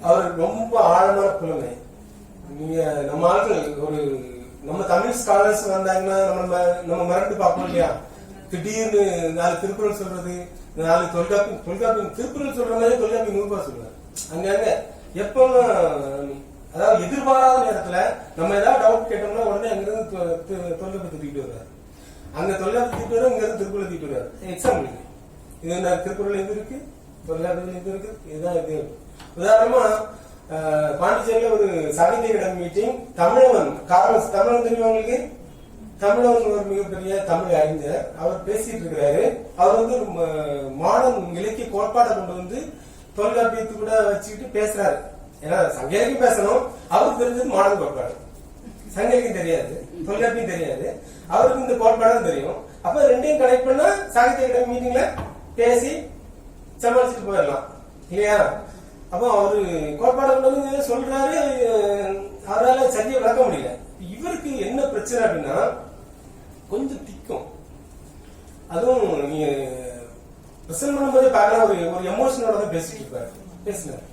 அவர் ரொம்ப ஆழமான புலமை. நீங்க நம்ம ஆட்கள் நம்ம தமிழ் ஸ்காலர்ஸ் வந்தாங்கன்னா நம்ம மறந்து பார்ப்போம் இல்லையா? திடீர்னு 4 திருக்குறள் சொல்றது, 4 தொல்காப்பியம் திருக்குறள் சொல்ற மாதிரி தொல்காப்பியம் 100 ரூபாய் சொல்லுவாங்க. அங்க எப்பவும் அதாவது எதிர்பாராத நேரத்துல நம்ம ஏதாவது டவுட் கேட்டோம்னா உடனே அங்கிருந்து தொல்காப்பியத்தை தூக்கிட்டு வருவாரு. அங்க தொல்காப்பியம் தூக்கிட்டு வரும், இங்க இருந்து திருக்குறள் தூக்கிட்டு வருவாரு. எக்ஸாம்பிள் இது திருக்குறள் எது இருக்கு, தொல்காப்பியம் எது இருக்கு, இதுதான் இது. உதாரணமா பாண்டிச்சேரியில ஒரு சாகித்ய அகாடமி மீட்டிங். தமிழவன் தெரியும் உங்களுக்கு? தமிழவன் ஒரு மிகப்பெரிய தமிழ் அறிஞர். அவர் பேசிட்டு இருக்கிறாரு. அவர் வந்து மாடர்ன் இலக்கிய கோட்பாடை கொண்டு வந்து தொல்காப்பியத்து கூட வச்சுக்கிட்டு பேசுறாரு. ஏன்னா சங்க இலக்கியம் பேசணும், அவருக்கு தெரிஞ்சது மாடர்ன் கோட்பாடு. சங்க இலக்கியம் தெரியாது, தொல்காப்பியம் தெரியாது, அவருக்கு இந்த கோட்பாடு தெரியும். அப்ப ரெண்டையும் கனெக்ட் பண்ணா சாகித்ய அகாடமி மீட்டிங்ல பேசி சமாளிச்சுட்டு போயிடலாம் இல்லையா? அப்போ அவரு கோட்பாடு சொல்றாரு, அவரால் சரியா விளக்க முடியல. இவருக்கு என்ன பிரச்சனை அப்படின்னா கொஞ்சம் திக்கும். அதுவும் நீங்க பிரசன்ட் பண்ணும்போதே பார்க்கலாம், ஒரு எமோஷனோட தான் பேசிட்டு இருப்பாரு. பேசினாரு.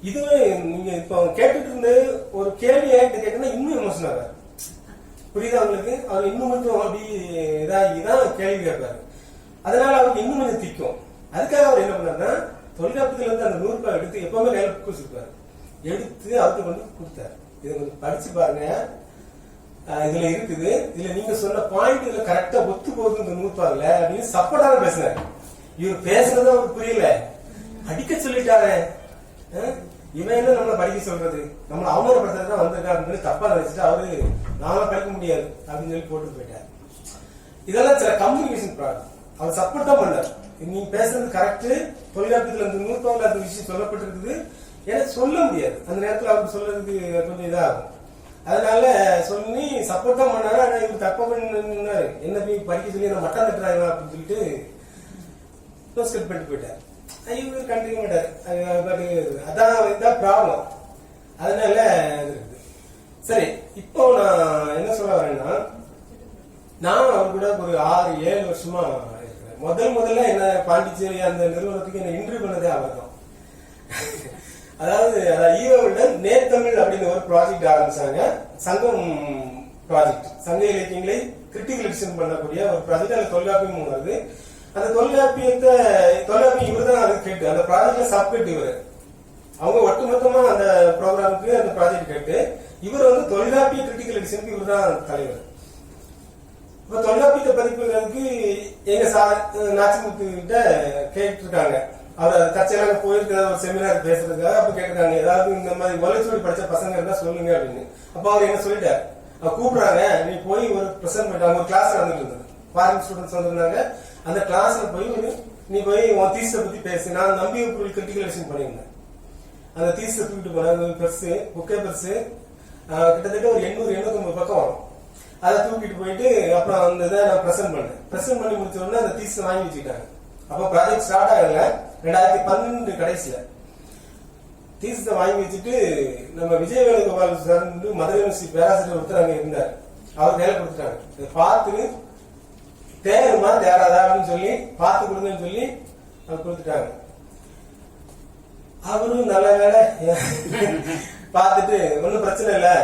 இதுவே நீங்க இப்ப கேட்டுட்டு இருந்து ஒரு கேள்வி என்கிட்ட கேட்டீங்கன்னா இன்னும் எமோஷன் ஆகாரு. புரியுதா உங்களுக்கு? அவர் இன்னும் கொஞ்சம் அப்படி இதாகிதான் கேள்வி கேட்பாரு. அதனால அவருக்கு இன்னும் கொஞ்சம் திக்கும். அதுக்காக அவர் என்ன பண்ணாருன்னா தொல்காப்பியத்துல இருந்து அந்த 100 ரூபாய் எடுத்து எப்பவுமே கையில புக் வச்சிருப்பாரு. எடுத்து அவருக்கு கொண்டு கொடுத்தாரு. இதை கொஞ்சம் படிச்சு பாருங்க, இதுல இருக்குது, இதுல நீங்க சொன்ன பாயிண்ட் இதுல கரெக்டா ஒத்து போகுது இந்த 100 ரூபாய்ல அப்படின்னு சப்போர்ட்டாக பேசினாரு. இவர் பேசுறது அவருக்கு புரியல, அடிக்க சொல்லிட்டாரு. இவன் என்ன நம்மளை படிக்க சொல்றது, நம்மளை அவமானப்படுத்துறதுதான் வந்திருக்காரு தப்பா நினைச்சிட்டு அவரு நாம படிக்க முடியாது அப்படின்னு சொல்லி போட்டு போயிட்டாரு. இதெல்லாம் சில கம்யூனிகேஷன் ப்ராப்ளம். அவர் சப்போர்ட் தான் பண்ணார். நீ பேசுறது கரெக்ட், தொல்காப்பியத்துல அந்த 100 ரூபாய்ல அந்த விஷயம் சொல்லப்பட்டிருக்குது, எனக்கு சொல்ல முடியாது அந்த நேரத்தில் அவருக்கு சொல்றதுக்கு கொஞ்சம் இதாகும். அதனால சொல்லி சப்போர்ட் தான் பண்ணாரு. ஆனா இவர் தப்பா பண்ணாரு, என்ன போய் படிக்க சொல்லி நான் மட்டம் தட்டுறாங்க அப்படின்னு சொல்லிட்டு கட் பண்ணிட்டு போயிட்டாரு. இவர் கண்டுக்க மாட்டாரு. அதான் ப்ராப்ளம். அதனால சரி, இப்போ நான் என்ன சொல்ல வரேன்னா, நான் அவர் கூட ஒரு 6-7 வருஷமா இருக்கிறேன். முதல்ல என்ன பாண்டிச்சேரி அந்த நிறுவனத்துக்கு என்ன இன்டர்வியூ பண்ணதே அவர் தான். அதாவது ஈவோட நேர்தமிழ் அப்படின்னு ஒரு ப்ராஜெக்ட் ஆரம்பிச்சாங்க. சங்கம் ப்ராஜெக்ட், சங்க இலக்கியங்களை கிரிட்டிக்கல் எடிஷன் பண்ணக்கூடிய ஒரு ப்ராஜெக்ட். அந்த தொல்காப்பியம் வருது. அந்த தொல்காப்பியம் இவர் தான் அது கேட்டு அந்த ப்ராஜெக்ட்ல சப்கெட் இவர். அவங்க ஒட்டுமொத்தமா அந்த ப்ரோக்ராமுக்கு அந்த ப்ராஜெக்ட் கேட்டு இவர் வந்து தொல்காப்பிய கிரிட்டிக்கல் எடிஷனுக்கு இவர் தான் தலைவர். இப்ப தொல்காப்பியத்தை பதிப்புறதுக்கு எங்க நாச்சிமுத்து கிட்ட கேட்டு இருக்காங்க. அவர் தற்செயலாக போயிருக்கிற ஒரு செமினார் பேசுறதுக்காக அப்ப கேட்டிருக்காங்க, ஏதாவது இந்த மாதிரி ஒலைச்சொலி படிச்ச பசங்க இருந்தா சொல்லுங்க அப்படின்னு. அப்ப அவர் என்ன சொல்லிட்டாரு, கூப்பிடுறாங்க, நீ போய் ஒரு பிரசன்ட் பண்ணிட்டாங்க. ஒரு கிளாஸ் நடந்துட்டு இருந்தது, ஃபாரின் ஸ்டூடெண்ட்ஸ் வந்திருந்தாங்க. அந்த கிளாஸ்ல போய் நீ போய் உன் தீஸை பத்தி பேசு. நான் நம்பி ஒரு கிரிட்டிக்கல் எடிஷன் பண்ணியிருந்தேன். அந்த தீஸை தூக்கிட்டு போனேன். பெருசு புக்கே பெருசு, கிட்டத்தட்ட ஒரு 800-850 பக்கம் வரும். அதை தூக்கிட்டு போயிட்டு அப்புறம் அந்த இதை நான் பிரசன்ட் பண்ணி முடிச்ச உடனே அந்த தீஸை வாங்கி வச்சுக்கிட்டாங்க. அப்ப ப்ராஜெக்ட் ஸ்டார்ட் ஆகல, 2012 கடைசியில தீஸை வாங்கி வச்சுட்டு நம்ம விஜய் வேணுகோபால் சார் மதுரை யூனிவர்சிட்டி பேராசிரியர் ஒருத்தர் அங்க இருந்தார். அவர் வேலை கொடுத்துட்டாங்க. இதை பார்த்து தேருமா தேராதா அப்படின்னு சொல்லி பார்த்து கொடுங்கன்னு சொல்லி அவர் கொடுத்துட்டாங்க. அவரும் நல்ல வேலை பார்த்துட்டு ஒன்னும் பிரச்சனை இல்லை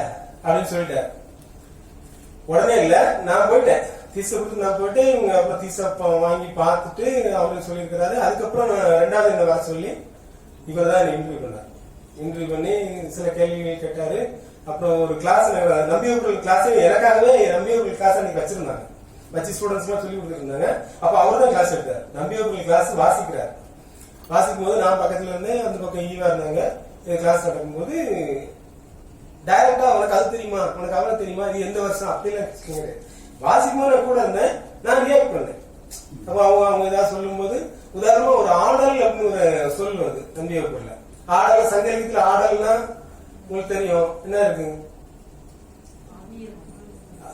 அப்படின்னு சொல்லிட்டார். உடனே இல்ல, நான் போயிட்டேன் தீசை கொடுத்து நான் போயிட்டு இவங்க அப்புறம் தீசை வாங்கி பார்த்துட்டு அவரு சொல்லியிருக்கிறாரு. அதுக்கப்புறம் நான் ரெண்டாவது என்ன வர சொல்லி இவர் தான் இன்டர்வியூ பண்ணார். இன்டர்வியூ பண்ணி சில கேள்விகள் கேட்டாரு. அப்புறம் ஒரு கிளாஸ் நம்பியூர்கள் கிளாஸ் எனக்காகவே நம்பியூர்கள் கிளாஸ் அன்னைக்கு வச்சிருந்தாங்க, வச்சு ஸ்டூடெண்ட்ஸ் எல்லாம் சொல்லி கொடுத்துருந்தாங்க. அப்ப அவரு தான் கிளாஸ் எடுத்தார். நம்பியூர்கள் கிளாஸ் வாசிக்கிறார். வாசிக்கும் போது நான் பக்கத்துல இருந்து அந்த பக்கம் ஈவா இருந்தாங்க. கிளாஸ் நடக்கும்போது டைரக்டா உனக்கு அது தெரியுமா, உனக்கு அவ்வளவு தெரியுமா, இது எந்த வருஷம் அப்படிலாம் வாசிக்கும் போது கூட இருந்தேன். நான் ரியாக்ட் பண்ணேன். அப்ப அவங்க ஏதாவது சொல்லும் போது உதாரணமா ஒரு ஆடல் அப்படின்னு ஒரு சொல் வருது நம்பியூர்கள்ல. ஆடல் சங்கீதத்துல ஆடல்னா உங்களுக்கு தெரியும் என்ன இருக்கு,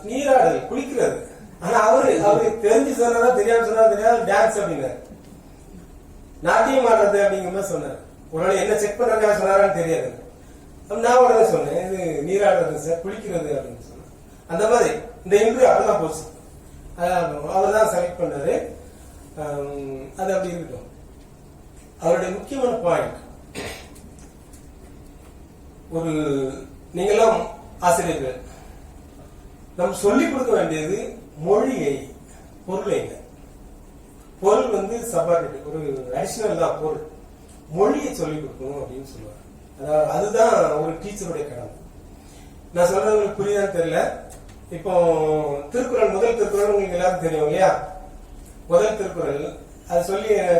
நீராடல், குளிக்கிறது. ஆனா அவரு தெரிஞ்சு சொன்னா தெரியாம சொன்னா தெரியாது டான்ஸ் அப்படின்னாரு. நாட்டியம் ஆடுறது அப்படிங்கிற மாதிரி சொன்னார். உடனே என்ன செக் பண்றதுக்காக சொன்னாரான்னு தெரியாது. நான் உடனே சொன்னேன் இது நீராடுறது சார், குளிக்கிறது அப்படின்னு சொன்னேன். அந்த மாதிரி இந்த இன்டர்வியூ அப்படிதான் போச்சு. அவர் தான் செலக்ட் பண்ணாரு. அது அப்படி இருக்கட்டும். அவருடைய முக்கியமான பாயிண்ட், ஒரு நீங்களாம் ஆசிரியர்கள் நம்ம சொல்லிக் கொடுக்க வேண்டியது மொழியை, பொருளை. பொருள் வந்து சபார்டினேட், ஒரு அடிஷனல் தான் பொருள். மொழியை சொல்லிக் கொடுக்கணும் அப்படின்னு சொல்லுவாங்க. அதாவது அதுதான் ஒரு டீச்சருடைய கடமை. நான் சொல்றது உங்களுக்கு புரியுதான்னு தெரியல. இப்போ திருக்குறள், முதல் திருக்குறள் உங்களுக்கு எல்லாரும் தெரியும் இல்லையா? முதல் திருக்குறள் அது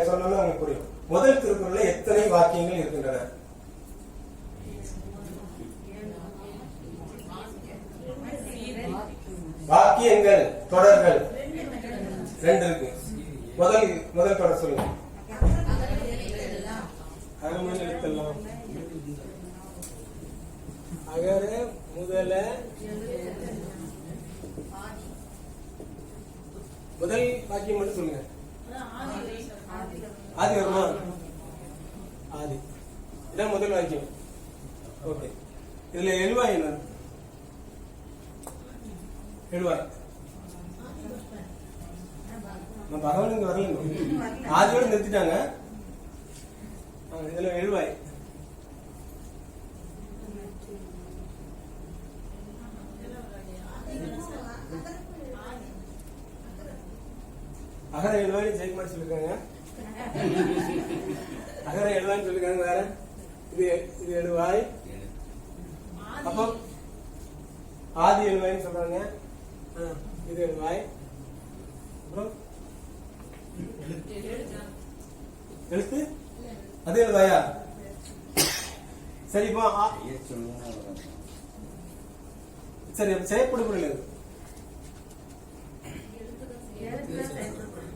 சொன்னோம்னா உங்களுக்கு புரியும். முதல் திருக்குறள்ல எத்தனை வாக்கியங்கள் இருக்கின்றன? வாக்கியங்கள், தொடர்கள் 2 இருக்கு. முதல் தொடர் சொல்லுங்க. அகமுதல் எழுத்தெல்லாம். அகர முதல முதல் வாக்கியம் மட்டும் சொல்லுங்க. ஆதி வருமா? ஆதி இதான் முதல் வாக்கியம். ஓகே, இதுல எழுவாய் என்ன? எழுவாய் பகவான் இங்க வரல, ஆதியோட நிறுத்திட்டாங்க. இதுல எழுவாய் அகர எழுவாய் ஜெயக்குமார் சொல்லிருக்காங்க. அகர எழுவாய் சொல்லிருக்காங்க. வேற இது எழுவாய். அப்போ ஆதி எழுவாய்னு சொல்றாங்க. இது எழுவாய். அப்புறம் எழுத்து அது எழுவாயா? சரி, இப்போ சரி செயற்படு பொருள் எது?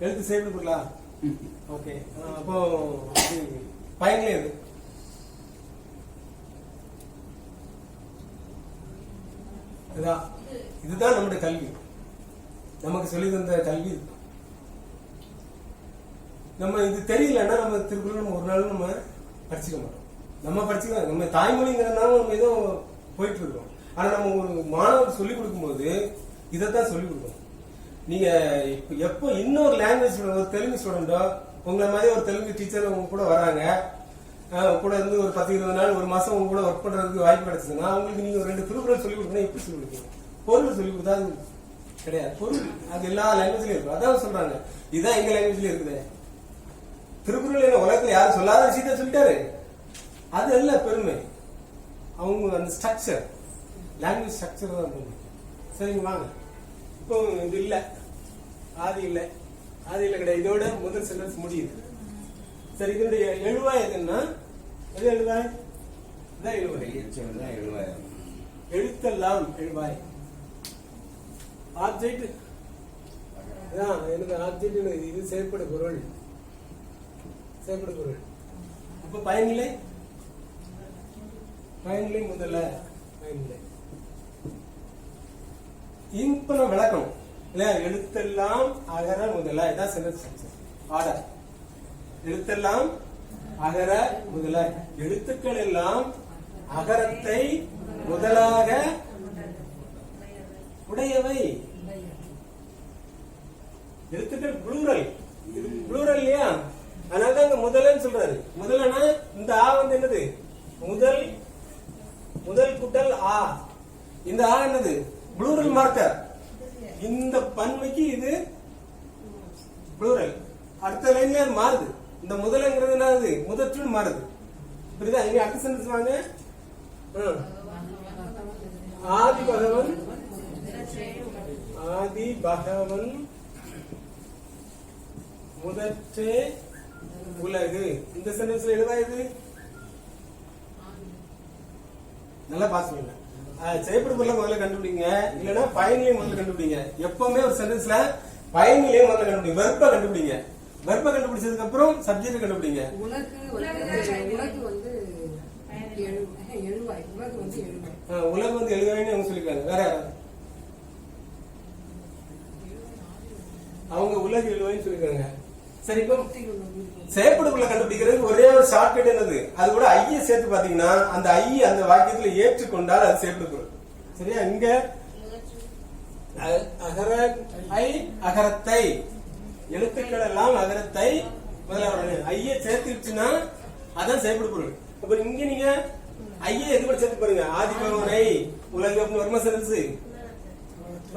எழுத்து செயற்படு பொருளா? ஓகே, அப்போ பயன்களே எது? இதுதான் நம்முடைய கல்வி. நமக்கு சொல்லி தந்த கல்வி. நம்ம இது தெரியலன்னா நம்ம திருக்குறள் நம்ம ஒரு நாள் நம்ம படிச்சுக்க மாட்டோம். நம்ம படிச்சுக்கலாம், நம்ம தாய்மொழிங்கிறதுனால நம்ம ஏதோ போயிட்டு இருக்கோம். ஆனா நம்ம ஒரு மாணவருக்கு சொல்லிக் கொடுக்கும்போது இதைத்தான் சொல்லிக் கொடுக்கணும். நீங்க எப்போ இன்னொரு லாங்குவேஜ், ஒரு தெலுங்கு ஸ்டூடெண்டோ உங்களை மாதிரி ஒரு தெலுங்கு டீச்சர் உங்க கூட வராங்க, கூட இருந்து ஒரு 10-20 நாள், ஒரு மாசம் உங்க கூட ஒர்க் பண்றதுக்கு வாய்ப்பு கிடைச்சதுன்னா அவங்களுக்கு நீங்க ஒரு 2 திருக்குறள் சொல்லிக் கொடுக்கணும். எப்படி சொல்லிக் கொடுக்கணும்? பொருள் சொல்லிக் கொடுத்தா கிடையாது. பொருள் அது எல்லா லாங்குவேஜ்லயும் இருக்கும். அதான் சொல்றாங்க, இதுதான் எங்க லாங்குவேஜ்ல இருக்குது. திருக்குறள் என்ன உலகத்துல யாரும் சொல்லாத விஷயத்த சொல்லிட்டாரு. அது அல்ல பெருமை, அவங்க அந்த ஸ்ட்ரக்சர், லாங்குவேஜ் ஸ்ட்ரக்சர் தான் பெருமை. சரிங்க, வாங்க. இப்போ இது இல்ல, ஆதி இல்ல, ஆதி இல்ல கிடையாது. இதோட முதல் சென்டென்ஸ் முடியுது. சரி, இதனுடைய எழுவாய் எதுன்னா, எது எழுவாய்? இதான் எழுவாய். எழுத்தெல்லாம் எழுவாய். ஆப்ஜெக்ட் எனக்கு ஆப்ஜெக்ட், இது செயற்படு பொருள். செயற்படு பொருள். அப்ப பயனில்லை, பயனில்லை முதல்ல பயனில்லை. இப்ப நம்ம விளக்கணும் இல்ல? எழுத்தெல்லாம் அகர முதல, இதான் சென்டென்ஸ் ஆர்டர். எழுத்தெல்லாம் அகர முதல, எழுத்துக்கள் எல்லாம் அகரத்தை முதலாக உடையவை. எழுத்துக்கள் புளூரல், இது புளூரல் இல்லையா? அதனாலதான் முதல்னு சொல்றாரு. முதல்னா இந்த ஆ வந்து என்னது? முதல், முதல் கூட்டல் ஆ. இந்த ஆ என்னது? Plural marker. இந்த பன்மைக்கு இது இது ப்ளூரல். அடுத்த லைன்ல மாறுது. இந்த முதலங்கிறது என்னது முதற்று மாறுது. புரியுதா? இங்க அடுத்த சென்டென்ஸ் வாங்க. ஆதி பகவன் முதற்றே உலகு. இந்த சென்டென்ஸ்ல எழுதா இது நல்லா பாசுங்க. செய்யப்படும் பொருளை முதல்ல கண்டுபிடிங்க, இல்லைன்னா பயனிலையும் முதல்ல கண்டுபிடிங்க. எப்பவுமே ஒரு சென்டென்ஸ்ல பயனிலையும் முதல்ல கண்டுபிடிங்க. வெர்ப கண்டுபிடிங்க. வெர்ப கண்டுபிடிச்சதுக்கு அப்புறம் சப்ஜெக்ட் கண்டுபிடிங்க. உலகு வந்து எழுதுவாய்ன்னு அவங்க சொல்லிருக்காங்க. வேற அவங்க உலகு எழுதுவாய்ன்னு சொல்லிருக்காங்க. சரி, இப்போ செயற்படுக்குள்ள கண்டுபிடிக்கிறதுக்கு ஒரே ஒரு ஷார்ட்கட் என்னது? அது கூட ஐய சேர்த்து பாத்தீங்கன்னா அந்த ஐ அந்த வாக்கியத்துல ஏற்றுக்கொண்டால் அது செயற்படுக்குள். சரியா? இங்க அகரத்தை எழுத்துக்கள் எல்லாம் அகரத்தை முதல்ல ஐய சேர்த்துச்சுன்னா அதான் செயற்படுப்பொருள். அப்ப இங்க நீங்க ஐய எது கூட சேர்த்து பாருங்க. ஆதி பகவனை உலக வருமா சென்டென்ஸ்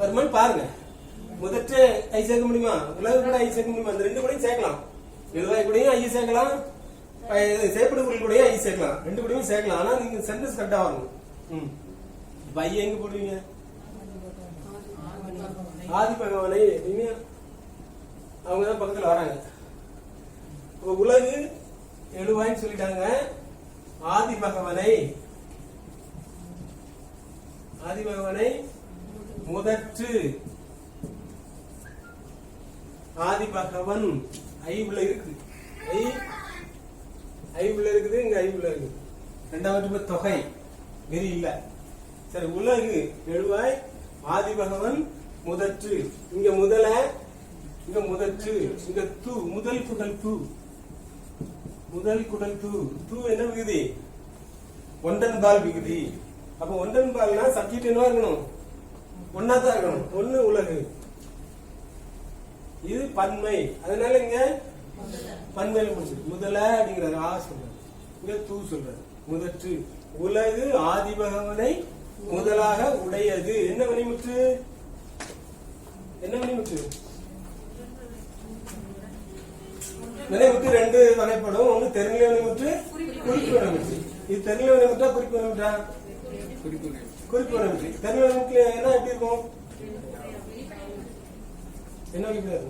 வருமானு பாருங்க. முதற்று ஐ சேர்க்க முடியுமா? உலக கூட ஐ சேர்க்க முடியுமா? அந்த ரெண்டு கூடயும் சேர்க்கலாம். எழுவாய் கூடயும் ஐ சேர்க்கலாம், செயற்படுபொருள் கூடயும் ஐ சேர்க்கலாம். ரெண்டு கூடயும் சேர்க்கலாம். ஆனா நீங்க சென்டென்ஸ் கரெக்டா வரணும். இப்ப ஐய எங்க போடுவீங்க? ஆதி பகவனை நீங்க அவங்கதான் பக்கத்துல வராங்க. உலகு எழுவாய்ன்னு சொல்லிட்டாங்க. ஆதி பகவனை முதற்று ஆதி பகவன் ஐ உள்ள இருக்குது. ஐ உள்ள இருக்குது. இங்க ஐ உள்ள இருக்குது. ரெண்டாவது தொகை வெறி இல்ல. சரி, உலகு எழுவாய் ஆதி பகவன் முதற்று. இங்க முதல, இங்க முதற்று, இங்க தூ முதல் குடல் தூ தூ என்ன விகுதி? ஒன்றன் பால் விகுதி. அப்ப ஒன்றன் பால்னா சப்ஜெக்ட் என்னவா இருக்கணும்? ஒன்னாதான் இருக்கணும். ஒண்ணு உலகு, இது பன்மை. அதனால இங்க பன்மையில முடிச்சு முதல அப்படிங்கிறது ஆ சொல்றது, இங்க தூ சொல்றது. முதற்று உலகு ஆதி பகவனை முதலாக உடையது. என்ன வணிமுற்று? வினைமுற்று ரெண்டு வகைப்படும். ஒன்று தெரிநிலை வினைமுற்று, குறிப்பு வினைமுற்று. இது தெரிநிலை வினைமுற்றா குறிப்பு வினைமுற்றா? குறிப்பு வினைமுற்று. தெரிநிலை வினைமுற்று என்ன எப்படி இருக்கும்? என்ன இருக்கும்?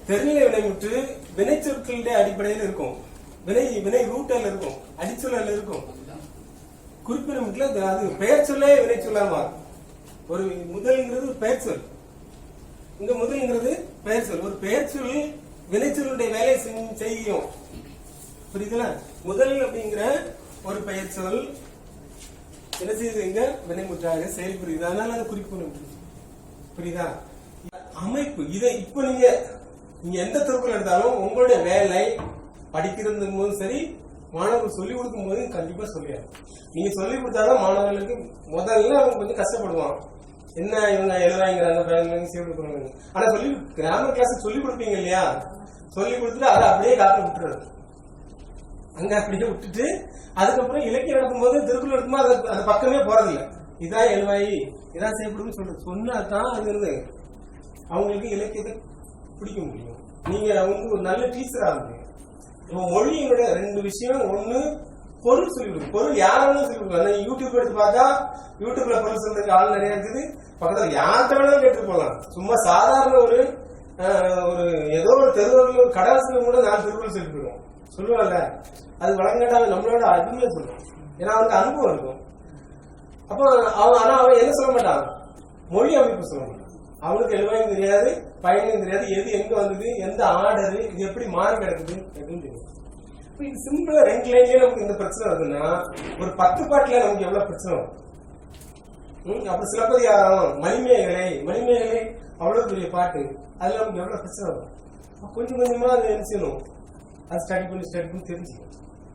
தெரிநிலை வினைமுற்று வினைச்சொற்களுடைய அடிப்படையில் இருக்கும். வினை ரூட்டல் இருக்கும், அடிச்சொல்ல இருக்கும். குறிப்பு வினைமுற்றுல அது பெயர் சொல்லே வினை சொல்லாமா. ஒரு முதல்ங்கிறது பெயர் சொல், இங்க முதல்ங்கிறது பெயர் சொல். ஒரு பெயர் சொல் வினைச்சொல்லுடைய வேலை செய்யும். புரியுதுல? முதல் அப்படிங்கிற ஒரு பெயர் சொல் என்ன செய்யுது? இங்க வினைமுற்றாக செயல்புரியுது. அதனால அது குறிப்பு. புரியுதா? அமைப்பு இதை இப்ப நீங்க எந்த துறைக்குள்ள எடுத்தாலும் உங்களுடைய வேலை படிக்கிறது போதும் சரி, மாணவர்கள் சொல்லிக் கொடுக்கும் போது கண்டிப்பா சொல்லியாரு. நீங்க சொல்லிக் கொடுத்தாலும் மாணவர்களுக்கு முதல்ல அவங்க கொஞ்சம் கஷ்டப்படுவாங்க. என்ன இவங்க எழுதாங்கிறாங்க செய்ய. ஆனா சொல்லி கிராமர் கிளாஸ் சொல்லிக் கொடுப்பீங்க இல்லையா? சொல்லிக் கொடுத்துட்டு அதை அப்படியே காக்க விட்டுறது. அங்க அப்படியே விட்டுட்டு அதுக்கப்புறம் இலக்கியம் நடக்கும் போது திருக்குறள் நடக்கும்போது அது பக்கமே போறதில்லை. இதான் எழுவாயி, இதான் செய்யப்படும் சொல்றது. சொன்னாதான் அது இருந்து அவங்களுக்கு இலக்கியத்தை பிடிக்க முடியும். நீங்க வந்து ஒரு நல்ல டீச்சரா இருந்தீங்க. மொழியினுடைய ரெண்டு விஷயம். ஒண்ணு பொருள் சொல்லி கொடுக்கும். பொருள் யாராலும் சொல்லி கொடுக்கலாம். யூடியூப் எடுத்து பார்த்தா யூடியூப்ல பொருள் சொல்றதுக்கு ஆள் நிறைய இருக்குது. பக்கத்துல யார்கிட்ட வேணாலும் கேட்டு போகலாம். சும்மா சாதாரண ஒரு ஏதோ ஒரு தெருவில் ஒரு கடாசில கூட 4 திருக்குறள் சொல்லி கொடுக்கும் சொல்லுவாங்கல்ல. அது வழங்காட்டாங்க நம்மளோட அதிகமே சொல்லுவோம். ஏன்னா அவனுக்கு அனுபவம் இருக்கும். அப்போ அவன் என்ன சொல்ல மாட்டான்? மொழி அமைப்பு சொல்ல மாட்டான். அவனுக்கு எழுவாயும் தெரியாது, பயனும் தெரியாது, எது எங்க வந்தது, எந்த ஆர்டரு, இது எப்படி மாறி கிடக்குது அப்படின்னு தெரியும். இது சிம்பிளா 2 லைன்லயே நமக்கு இந்த பிரச்சனை வருதுன்னா ஒரு 10 பாட்டுல நமக்கு எவ்வளவு பிரச்சனை வரும். அப்படி சிலப்பதிகாரம், மணிமேகலை அவ்வளவு பெரிய பாட்டு, அதுல நமக்கு எவ்வளவு பிரச்சனை வரும். கொஞ்சம் கொஞ்சமா அதை என்ன செய்யணும்? அது ஸ்டடி பண்ணி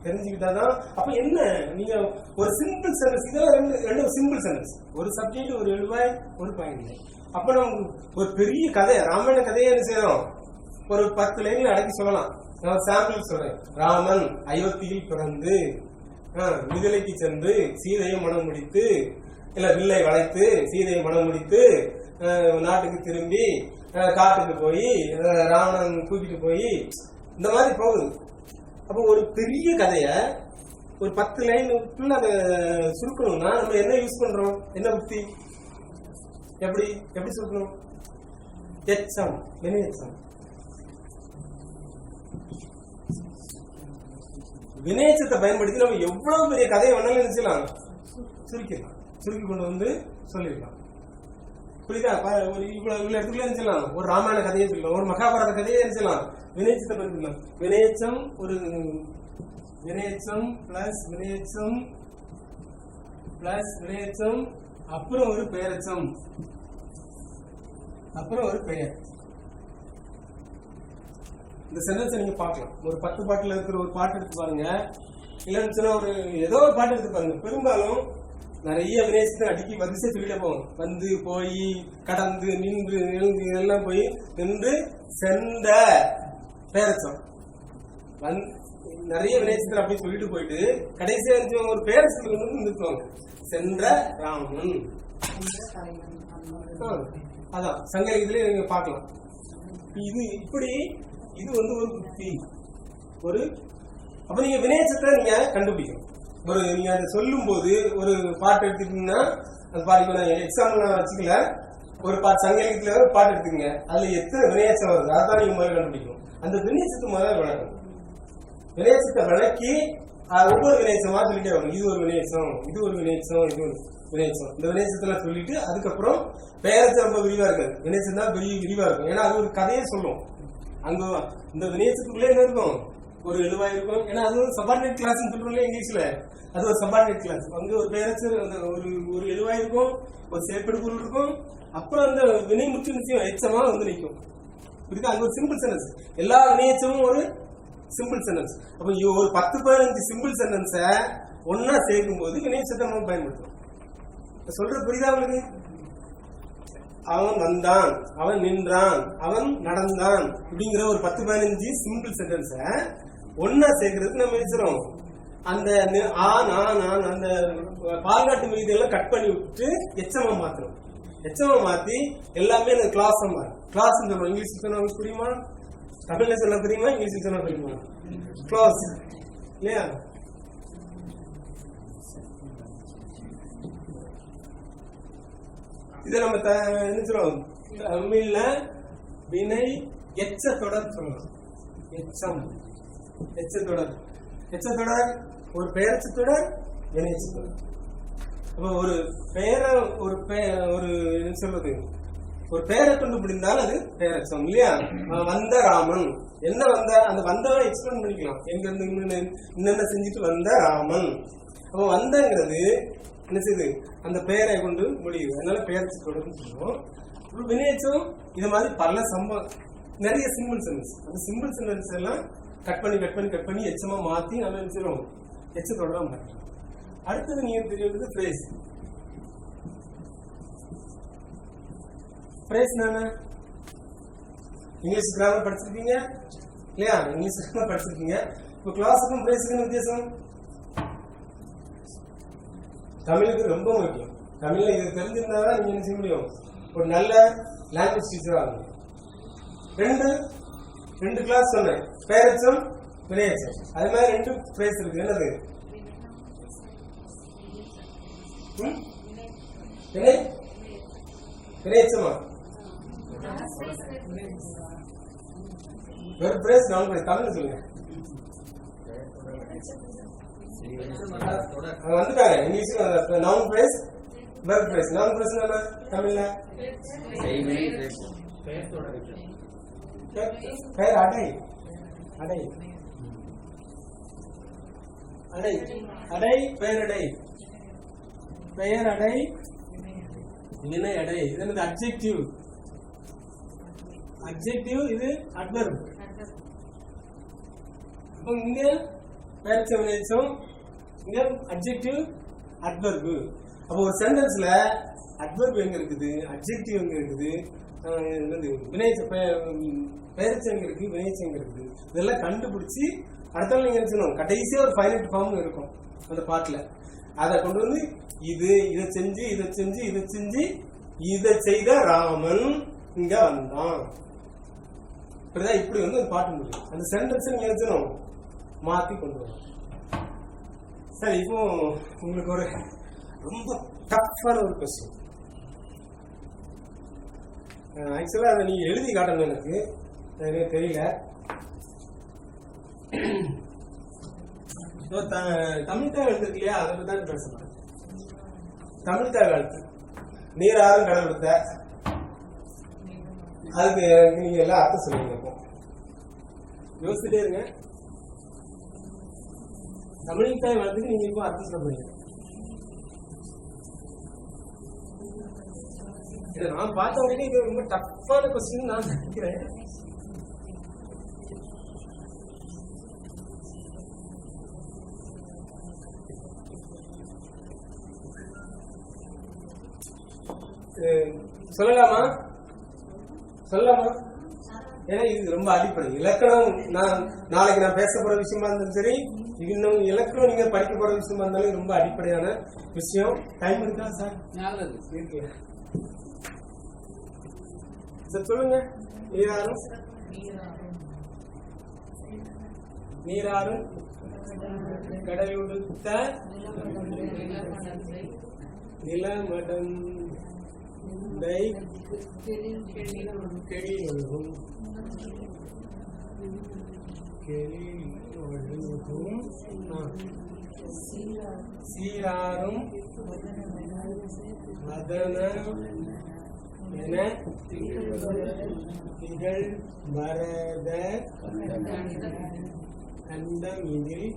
தெரிஞ்சுக்கிட்டாதான். அப்ப என்ன நீங்க ஒரு சிம்பிள் சென்டென்ஸ், இதெல்லாம் ரெண்டு சிம்பிள் சென்டென்ஸ். ஒரு சப்ஜெக்ட், ஒரு எழுவாய், ஒரு பாயிண்ட். அப்ப நமக்கு ஒரு பெரிய கதை, ராமாயண கதையை என்ன செய்யறோம்? ஒரு 10 லைன்ல அடக்கி சொல்லலாம். நான் சாம்பிள் சொல்றேன். ராமன் அயோத்தியில் பிறந்து மிதிலைக்கு சென்று சீதையை மனம் முடித்து இல்ல வில்லை வளைத்து சீதையை மனம் முடித்து நாட்டுக்கு திரும்பி காட்டுக்கு போய் ராவணன் தூக்கிட்டு போய் இந்த மாதிரி போகுது. அப்போ ஒரு பெரிய கதைய ஒரு 10 லைனுக்குள்ள அதை சுருக்கணும்னா நம்ம என்ன யூஸ் பண்றோம், என்ன புத்தி, எப்படி எப்படி சுருக்கணும்? எச்சம், வினையச்சம். வினையச்சத்தை பயன்படுத்தி நம்ம எவ்வளவு பெரிய கதையை வேணாலும் நினைச்சலாம், சுருக்கிடலாம், சுருக்கி கொண்டு வந்து சொல்லிடலாம். புரியுதா? இவ்வளவு இடத்துல நினைச்சலாம், ஒரு ராமாயண கதையை சொல்லலாம், ஒரு மகாபாரத கதையை நினைச்சலாம், வினையச்சத்தை பயன்படுத்தலாம். வினையச்சம் ஒரு வினையச்சம் பிளஸ் வினையச்சம் பிளஸ் வினையச்சம், அப்புறம் ஒரு பெயரச்சம், அப்புறம் ஒரு பெயர். இந்த சென்டென்ஸ் நீங்க பார்க்கலாம். ஒரு 10 பாட்டுல இருக்கிற ஒரு பாட்டு எடுத்து பாருங்க, இல்லைன்னு சொன்னா ஒரு ஏதோ ஒரு பாட்டு எடுத்து பாருங்க. பெரும்பாலும் நிறைய வினையச்சத்தை அடிக்கி வரிசை சொல்லிட்டே போவோம். வந்து போய் கடந்து நின்று எழுந்து எல்லாம் போய் நின்று சென்ற பெயரச்சம் நிறைய வினையச்சத்தில் அப்படி சொல்லிட்டு போயிட்டு கடைசியா ஒரு பெயரச்சத்துக்கு வந்து நிறுத்துவாங்க. சென்ற ராமன், அதான் சங்க இதுல நீங்க பார்க்கலாம். இது இப்படி இது வந்து ஒரு புத்தி. ஒரு அப்ப நீங்க வினையச்சத்தை நீங்க கண்டுபிடிக்கணும். ஒரு நீங்க அதை சொல்லும் போது ஒரு பாட்டு எடுத்துட்டீங்கன்னா அது பாருங்க, நான் எக்ஸாம்பிள் வச்சுக்கல, ஒரு பாட்டு சங்க இலக்கியத்துல ஒரு பாட்டு எடுத்துக்கங்க, அதுல எத்தனை வினையச்சம் வருது அதான் நீங்க முதல்ல கண்டுபிடிக்கணும். அந்த வினையச்சத்தை முதல்ல விளக்கணும். வினையச்சத்தை விளக்கி ஒவ்வொரு வினையச்சமா சொல்லிட்டே வரும். இது ஒரு வினையச்சம், இது ஒரு வினையச்சம், இது ஒரு வினையச்சம். இந்த வினையச்சத்தெல்லாம் சொல்லிட்டு அதுக்கப்புறம் பெயரச்சம் ரொம்ப விரிவா இருக்காது, வினையச்சம் தான் பெரிய விரிவா இருக்கும். ஏன்னா அது ஒரு கதையே சொல்லும். அங்க இந்த வினையச்சத்துக்குள்ளே என்ன இருக்கும், ஒரு எழுவா இருக்கும். ஏன்னா அது ஒரு சபார்டினேட் கிளாஸ் சொல்றோம்ல இங்கிலீஷ்ல, அது ஒரு சபார்டினேட் கிளாஸ். அங்க ஒரு பெயரச்சம் ஒரு எழுவா இருக்கும், ஒரு செயற்படு பொருள் இருக்கும், அப்புறம் அந்த வினை முற்று நிச்சயம் எச்சமா வந்து நிற்கும். புரியுது? அங்க ஒரு சிம்பிள் சென்டென்ஸ், எல்லா வினையச்சமும் ஒரு சிம்பிள் சென்டென்ஸ். அப்ப ஒரு 10-15 சிம்பிள் சென்டென்ஸ ஒன்னா சேர்க்கும் போது வினையச்சத்தை நம்ம பயன்படுத்துறோம். சொல்றது புரியுதா உங்களுக்கு? அவன் வந்தான், அவன் நின்றான், அவன் நடந்தான், இப்படிங்கிற ஒரு 10-15 சிம்பிள் சென்டென்ஸ ஒன்னா சேர்க்கறதுக்கு நம்ம நினைச்சிரோம். அந்த அந்த பால்காட்டு மீதியெல்லாம் கட் பண்ணி விட்டு எச்சமா மாத்துறோம். எச்சமா மாத்தி எல்லாமே கிளாஸ் கிளாஸ் சொல்றோம். இங்கிலீஷ் சொன்னா புரியுமா? தமிழ்ல சொல்ல தெரியுமா? இங்கிலீஷ் சொன்னா தெரியுமா? கிளாஸ் இல்லையா? இதை நம்ம என்ன சொல்றோம், தமிழ்ல வினை எச்சத்தொடர் சொல்லலாம். எச்சம், எச்சத்தொடர், எச்சத்தொடர் ஒரு பெயர்ச்சத்தொடர், வினைச்சத்தொடர். அப்ப ஒரு பெயரை ஒரு என்ன சொல்றது, ஒரு பெயரை கொண்டு முடிந்தால் அது பெயரச்சம் இல்லையா? வந்த ராமன், என்ன வந்த, அந்த வந்தவனை எக்ஸ்பிளைன் பண்ணிக்கலாம். எங்க இருந்து இன்னென்ன செஞ்சுட்டு வந்த ராமன். அப்ப வந்தங்கிறது என்ன செய்யுது, அந்த பெயரை கொண்டு முடியுது. அதனால பெயர்ச்சத்தொடர்னு சொல்லுவோம். வினையச்சம் இது மாதிரி பல நிறைய சிம்பிள் சென்டென்ஸ், அந்த சிம்பிள் சென்டென்ஸ் எல்லாம் கட் பண்ணி எச்சமா மாத்தி நம்ம என்ன செய்யறோம், எச்சத்தொடரா மாற்றலாம். அடுத்தது நீங்க தெரியுது ஃப்ரேஸ். ஃப்ரேஸ் என்ன? இங்கிலீஷ் கிராமர் படிச்சிருக்கீங்க இல்லையா? இங்கிலீஷ் கிராமர் படிச்சிருக்கீங்க. இப்போ கிளாஸுக்கும் ஃப்ரேஸுக்கும் வித்தியாசம் தமிழுக்கு ரொம்ப முக்கியம். தமிழ்ல இது தெரிஞ்சிருந்தாதான் நீங்க என்ன செய்ய முடியும், ஒரு நல்ல லாங்குவேஜ் டீச்சரா ஆகும். ரெண்டு கிளாஸ் சொன்னேன், பெயரச்சம், வினையச்சம். அது மாதிரி 2 ஃப்ரேஸ் இருக்கு. என்னது? வினையச்சமா? ஒரு ஃப்ரேஸ் நான் தமிழ்ல சொல்லுங்க. வந்துட்டாங்க இங்கிலீஷ்ல. Noun phrase, verb phrase. Noun phrase என்ன தமிழ்ல? பெயர் அடை, அடை, அடை, அடை, பெயரடை, பெயர் அடை, வினை அடை. இது என்னது? அட்ஜெக்டிவ். அட்ஜெக்டிவ் இது அட்வர்ப். அப்ப இங்க பெயர்ச்ச வினைச்சம், இங்க அட்ஜெக்டிவ் அட்வர்ப். அப்போ ஒரு சென்டென்ஸ்ல அட்வர்ப் எங்க இருக்குது, அட்ஜெக்டிவ் எங்க இருக்குது, பெயர்ச்சம் எங்க இருக்கு, வினைச்சம் எங்க இருக்குது, இதெல்லாம் கண்டுபிடிச்சு அடுத்த நீங்க என்ன செய்யணும், கடைசியா ஒரு ஃபைனட் ஃபார்ம் இருக்கும் அந்த பாட்டுல. அதை கொண்டு வந்து இதை செஞ்சு இதை செய்த ராமன் இங்க வந்தான். இப்படி வந்து ஒரு பாட்டு முடியும். அந்த சென்டென்ஸ் நீங்க எழுதணும், மாத்தி கொண்டு வரணும். சரி, இப்போ உங்களுக்கு ஒரு ரொம்ப டஃப்பான ஒரு கொஸ்டின். ஆக்சுவலா அதை நீங்க எழுதி காட்டணும், எனக்கு தெரியல. தமிழ் தாய் எழுத்து இல்லையா, அதை பத்தி தான் பேசணும். தமிழ் தாய் எழுத்து நீராறும் கடல் எடுத்த, அதுக்கு நீங்க எல்லாம் அர்த்தம் சொல்லுங்க. இப்போ யோசிச்சுட்டே இருங்க. தமிழ் தாய் வளர்த்துக்கு நீங்க இப்போ அர்த்தம் சொல்ல போறீங்க. நான் பார்த்த உடனே இது ரொம்ப டஃப்பான கொஸ்டின் நான் நினைக்கிறேன். சொல்லலாமா? ஏன்னா இது ரொம்ப அடிப்படை இலக்கணம். நாளைக்கு நான் பேச போற விஷயமா இருந்தாலும் சரி, இன்னும் இலக்கணம் நீங்க படிக்க போற விஷயமா இருந்தாலும் ரொம்ப அடிப்படையான விஷயம். டைம் இருக்கா சார்? சார் சொல்லுங்க. நீராறும் கடலுடுத்த நிலமடம் கெழிலொழுகும் சீராரும் வதன என திகழ் பரத கண்டம் இதில்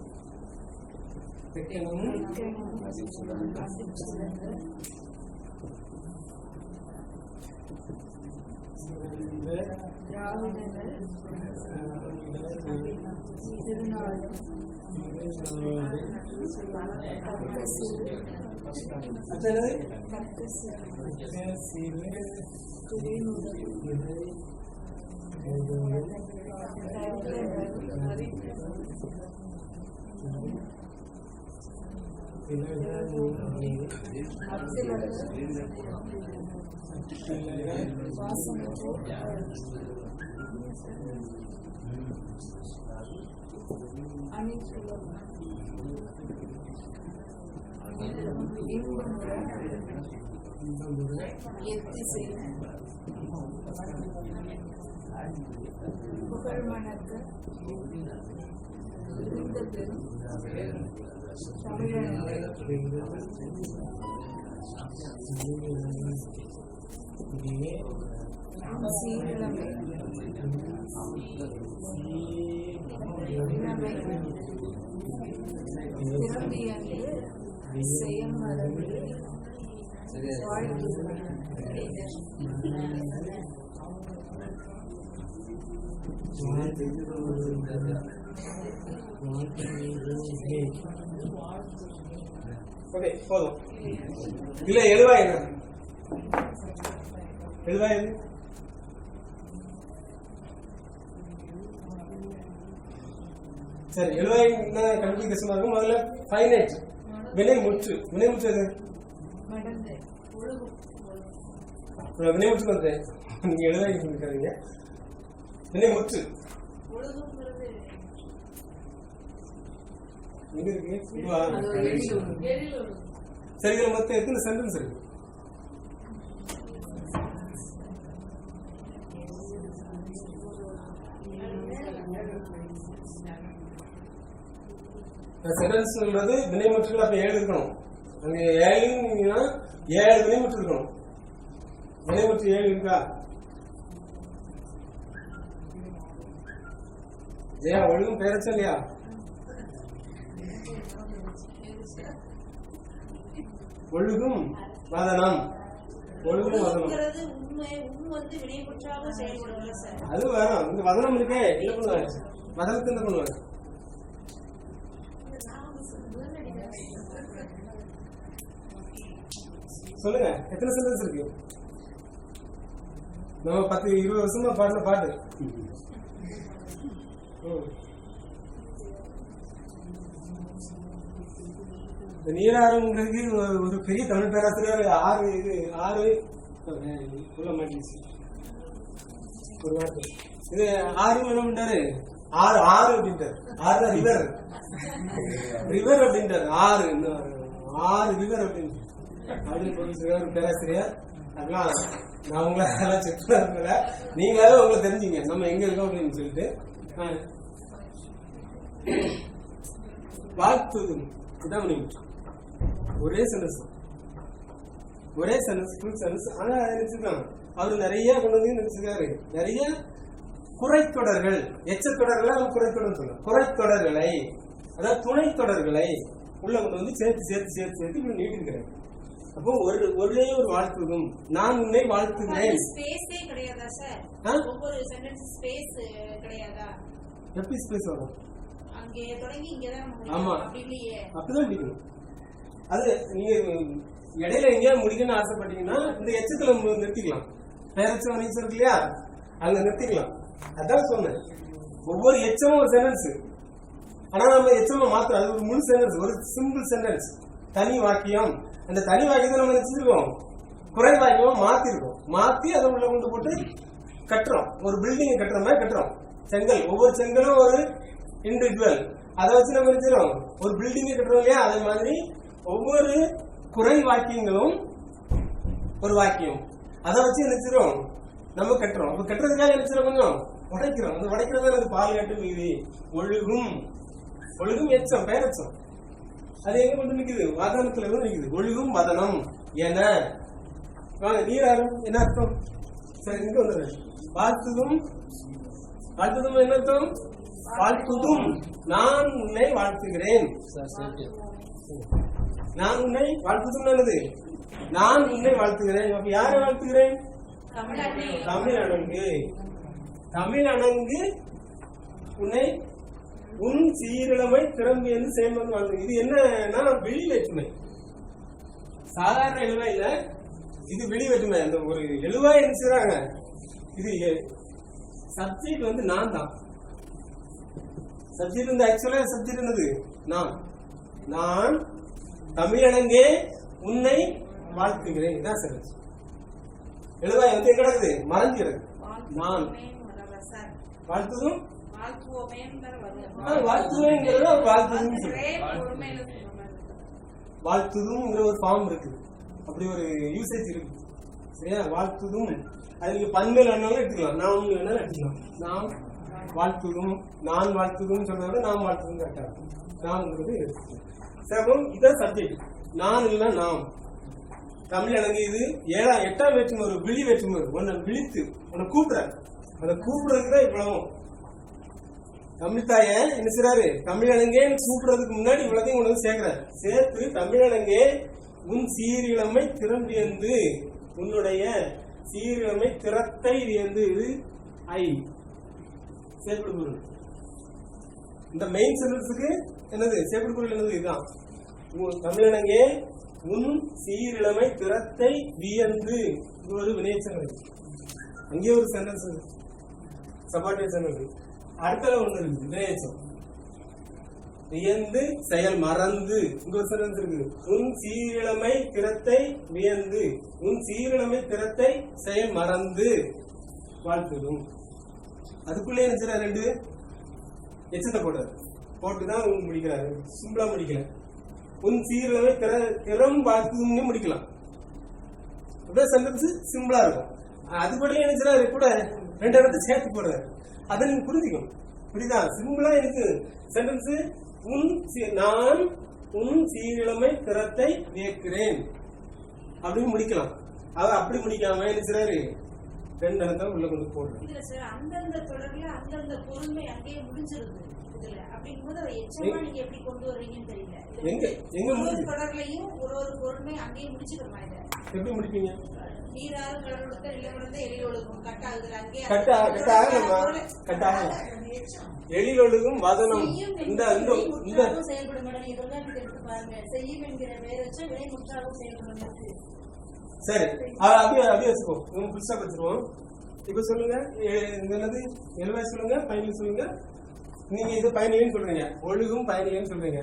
ஓகே, போதும். இல்ல எழுவா என்ன எழுவா எது? சரி, எழுவாய் என்ன கம்யூனிகேஷன் இருக்கும்? முதல்ல ஃபைனைட் வினைமுற்று. வினைமுற்று எது? வினைமுற்று வந்து நீங்க எழுவாய் இருக்காதீங்க. வினைமுற்று எங்க இருக்கு? சரி, இதுல மொத்தம் எத்தனை சென்டென்ஸ் இருக்கு? சென்டென்ஸ் வினைமுற்றுகள் அப்ப 7 இருக்கணும். அங்க 7 வினைமுற்று இருக்கணும். வினைமுற்று 7 இருக்கா? ஜெயா ஒழுங்கும் பேரச்சா இல்லையா? ஒழுகும் வதனம். ஒழுகும் வதனம் அது வேணும். இந்த வதனம் இருக்கே, என்ன பண்ணுவாங்க? வதனத்தை என்ன பண்ணுவாங்க? சொல்லுங்க, எத்தனை சென்டென்ஸ் இருக்கு? நம்ம 10-20 வருஷமா பாடின பாட்டு. இந்த நீராறுங்கிறது ஒரு பெரிய தமிழ் பேராசிரியர் ஆறு சொல்ல மாட்டேங்குது ஒரு வார்த்தை. இது ஆறு என்ன பண்றாரு, ஆறு அப்படின்ட்டாரு. ஆறு ரிவர் ரிவர் அப்படின்ட்டாரு. ஆறு ரிவர் அப்படின்னு ஒரு பேராசிரியர். அதெல்லாம் நான் உங்களை அதெல்லாம் செக் பண்ணல, நீங்களாவது உங்களை தெரிஞ்சுங்க நம்ம எங்க இருக்கோம் அப்படின்னு சொல்லிட்டு. வாழ்த்து ஒரே சென்டென்ஸ் ஃபுல் சென்டென்ஸ். ஆனா நினைச்சிருக்காங்க அவரு நிறைய கொண்டு வந்து நினைச்சிருக்காரு. நிறைய குறைத்தொடர்கள், எச்சத்தொடர்கள் குறைத்தொடர் சொல்ல, குறைத்தொடர்களை அதாவது துணை தொடர்களை உள்ள கொண்டு வந்து சேர்த்து இப்படி நீட்டிருக்கிறாரு. அப்போ ஒரே ஒரு வாழ்த்துதும் நான் உன்னை வாழ்த்துகிறேன். ஸ்பேஸே கிடையாதா சார்? ஒவ்வொரு சென்டென்ஸ் ஸ்பேஸ் கிடையாதா? எப்படி ஸ்பேஸ் வரும்? அங்கே தொடங்கி இங்க தான் முடியும். ஆமா, அப்படி இல்லையே. அப்படிதான் முடிக்கணும். அது நீங்க இடையில எங்கேயா முடிக்கணும்னு ஆசைப்பட்டீங்கன்னா இந்த எச்சத்துல நிறுத்திக்கலாம். பேரச்சம் இருக்கு இல்லையா, அங்க நிறுத்திக்கலாம். அதான் சொன்னேன், ஒவ்வொரு எச்சமும் ஒரு சென்டென்ஸ். ஆனா நம்ம எச்சமா மாத்திரம் அது ஒரு முழு சென்டென்ஸ், ஒரு சிம்பிள் சென்டென்ஸ், தனி வாக்கியம். அந்த தனி வாக்கியத்தை நம்ம நினைச்சிருக்கோம் குறை வாக்கியமா மாத்தி அதை உள்ள கொண்டு போட்டு கட்டுறோம். ஒரு பில்டிங் கட்டுற மாதிரி கட்டுறோம். செங்கல், ஒவ்வொரு செங்கலும் ஒரு இண்டிவிஜுவல். அதை வச்சு நம்ம நினைச்சிடும் ஒரு பில்டிங் கட்டுறோம் இல்லையா, அதே மாதிரி ஒவ்வொரு குறை வாக்கியங்களும் ஒரு வாக்கியம். அதை வச்சு நினைச்சிடும் நம்ம கட்டுறோம். அப்ப கட்டுறதுக்காக நினைச்சிடும் கொஞ்சம் உடைக்கிறோம். அந்த உடைக்கிறது பாலியாட்டு மீதி ஒழுகும் எச்சம், பேரச்சம். அது எங்க கொண்டு நிக்குது? வதனத்துல இருந்து நிக்குது. ஒழுகும் வதனம் என. நீராறும் என்ன அர்த்தம்? சரி, இங்க வந்துடுறேன். வாழ்த்துதும் என்ன அர்த்தம்? வாழ்த்துதும் நான் உன்னை வாழ்த்துகிறேன். நான் உன்னை வாழ்த்துதும் நல்லது. நான் உன்னை வாழ்த்துகிறேன். அப்ப யாரை வாழ்த்துகிறேன்? தமிழ் அணங்கு உன்னை உன் சீரிழமை திறம்பு என்று செயல்பட்டு வாழ்த்து. இது என்னன்னா வெளி வேற்றுமை. சாதாரண எழுவா இல்ல, இது வெளி வேற்றுமை. அந்த ஒரு எழுவா என்ன செய்றாங்க, இது சப்ஜெக்ட் வந்து நான் தான். சப்ஜெக்ட் வந்து ஆக்சுவலா சப்ஜெக்ட் என்னது? நான் தமிழனங்கே உன்னை வாழ்த்துகிறேன். இதான் சரி. எழுவாய் வந்து கிடக்குது, மறைஞ்சிருக்கு. நான் வாழ்த்துதும் வாழ்த்துதும் ஒரு ஃபார்ம் இருக்கு, அப்படி ஒரு யூசேஜ் இருக்கு. சரியா? வாழ்த்துதும் அது நீங்க பன்மையில் வேணாலும் எடுத்துக்கலாம், நாம் வேணாலும் எடுத்துக்கலாம். நாம் வாழ்த்துதும், நான் வாழ்த்துதும் சொல்றத நாம் வாழ்த்துதும் கரெக்டா இருக்கும். நாம்ங்கிறது எடுத்துக்கலாம். இதான் சப்ஜெக்ட். நான் இல்ல நாம். தமிழ் அணங்கு இது 8ஆம் வேற்றுமை, ஒரு விழி வேற்றுமை. உன்னை விழித்து உன்னை கூப்பிடுற, அதை கூப்பிடுறதுக்கு தான் இவ்வளவும். தமிழ்தாய என்ன செய்றாரு? தமிழனங்கே கூப்பிடுறதுக்கு முன்னாடி இவ்வளத்தையும் உனக்கு சேர்க்கிறார். சேர்த்து தமிழனங்கே உன் சீரிழமை திறம்பியந்து, உன்னுடைய சீரிழமை திறத்தை வியந்து. இது ஐ சேப்பிடு பொருள். இந்த மெயின் சென்டென்ஸுக்கு என்னது சேப்பிடு பொருள்? என்னது? இதுதான். தமிழனங்கே உன் சீரிழமை திறத்தை வியந்து. இது ஒரு வினைச்சல். அங்கே ஒரு சென்டென்ஸ் சபார்டினேட் இருக்கு. அடுத்த ஒண்ணு இருக்கு வினைச்சம். வியந்து செயல் மறந்து. இங்க ஒரு சென்டென்ஸ் இருக்கு. உன் சீரிழமை திறத்தை வியந்து, உன் சீரிழமை திறத்தை செயல் மறந்து வாழ்த்துதும். அதுக்குள்ளே என்ன ரெண்டு எச்சத்தை போட்டுதான் முடிக்கிறாரு. சிம்பிளா முடிக்கல. உன் சீரிழமை திறம் வாழ்த்துதும்னு முடிக்கலாம். சென்டென்ஸ் சிம்பிளா இருக்கும். அதுபடி என்ன கூட 2 இடத்தை சேர்த்து போடுறாரு. அதை நீங்க புரிஞ்சுக்கணும். புரியுதா? சிம்பிளா எனக்கு சென்டென்ஸ் நான் உன் சீரிழமை திறத்தை வியக்கிறேன் அப்படின்னு முடிக்கலாம். அவர் அப்படி முடிக்காம என்ன செய்றாரு? 2 இடத்தை உள்ள கொண்டு போடுறாரு. அந்தந்த தொடர்ல அந்தந்த பொருண்மை அங்கேயே முடிஞ்சிருது. இதுல அப்படிங்கும்போது அவர் எச்சமா நீங்க எப்படி கொண்டு வர்றீங்கன்னு தெரியல. எங்க ஒரு தொடர்லையும் ஒரு பொருண்மை அங்கேயே முடிச்சுக்கிறோமா? இதை எப்படி முடிப்பீங்க? நீராறு கடலுடுத்த நிலவடந்த எழிலொழுகும் கட்டாகுது. அங்கே எழிலொழுகும் வதனம் செயல்படும். எடுத்து பாருங்க. செய்யும் என்கிற பேர் வச்சு வினை முற்றாகவும் செயல்படும். சரி, அப்படியே வச்சுக்கோ. புதுசா வச்சிருவோம். இப்ப சொல்லுங்க, என்னது எழுவாய் சொல்லுங்க, பயணி சொல்லுங்க. நீங்க இது பயனிலைன்னு சொல்றீங்க, ஒழுகும் பயனிலைன்னு சொல்றீங்க.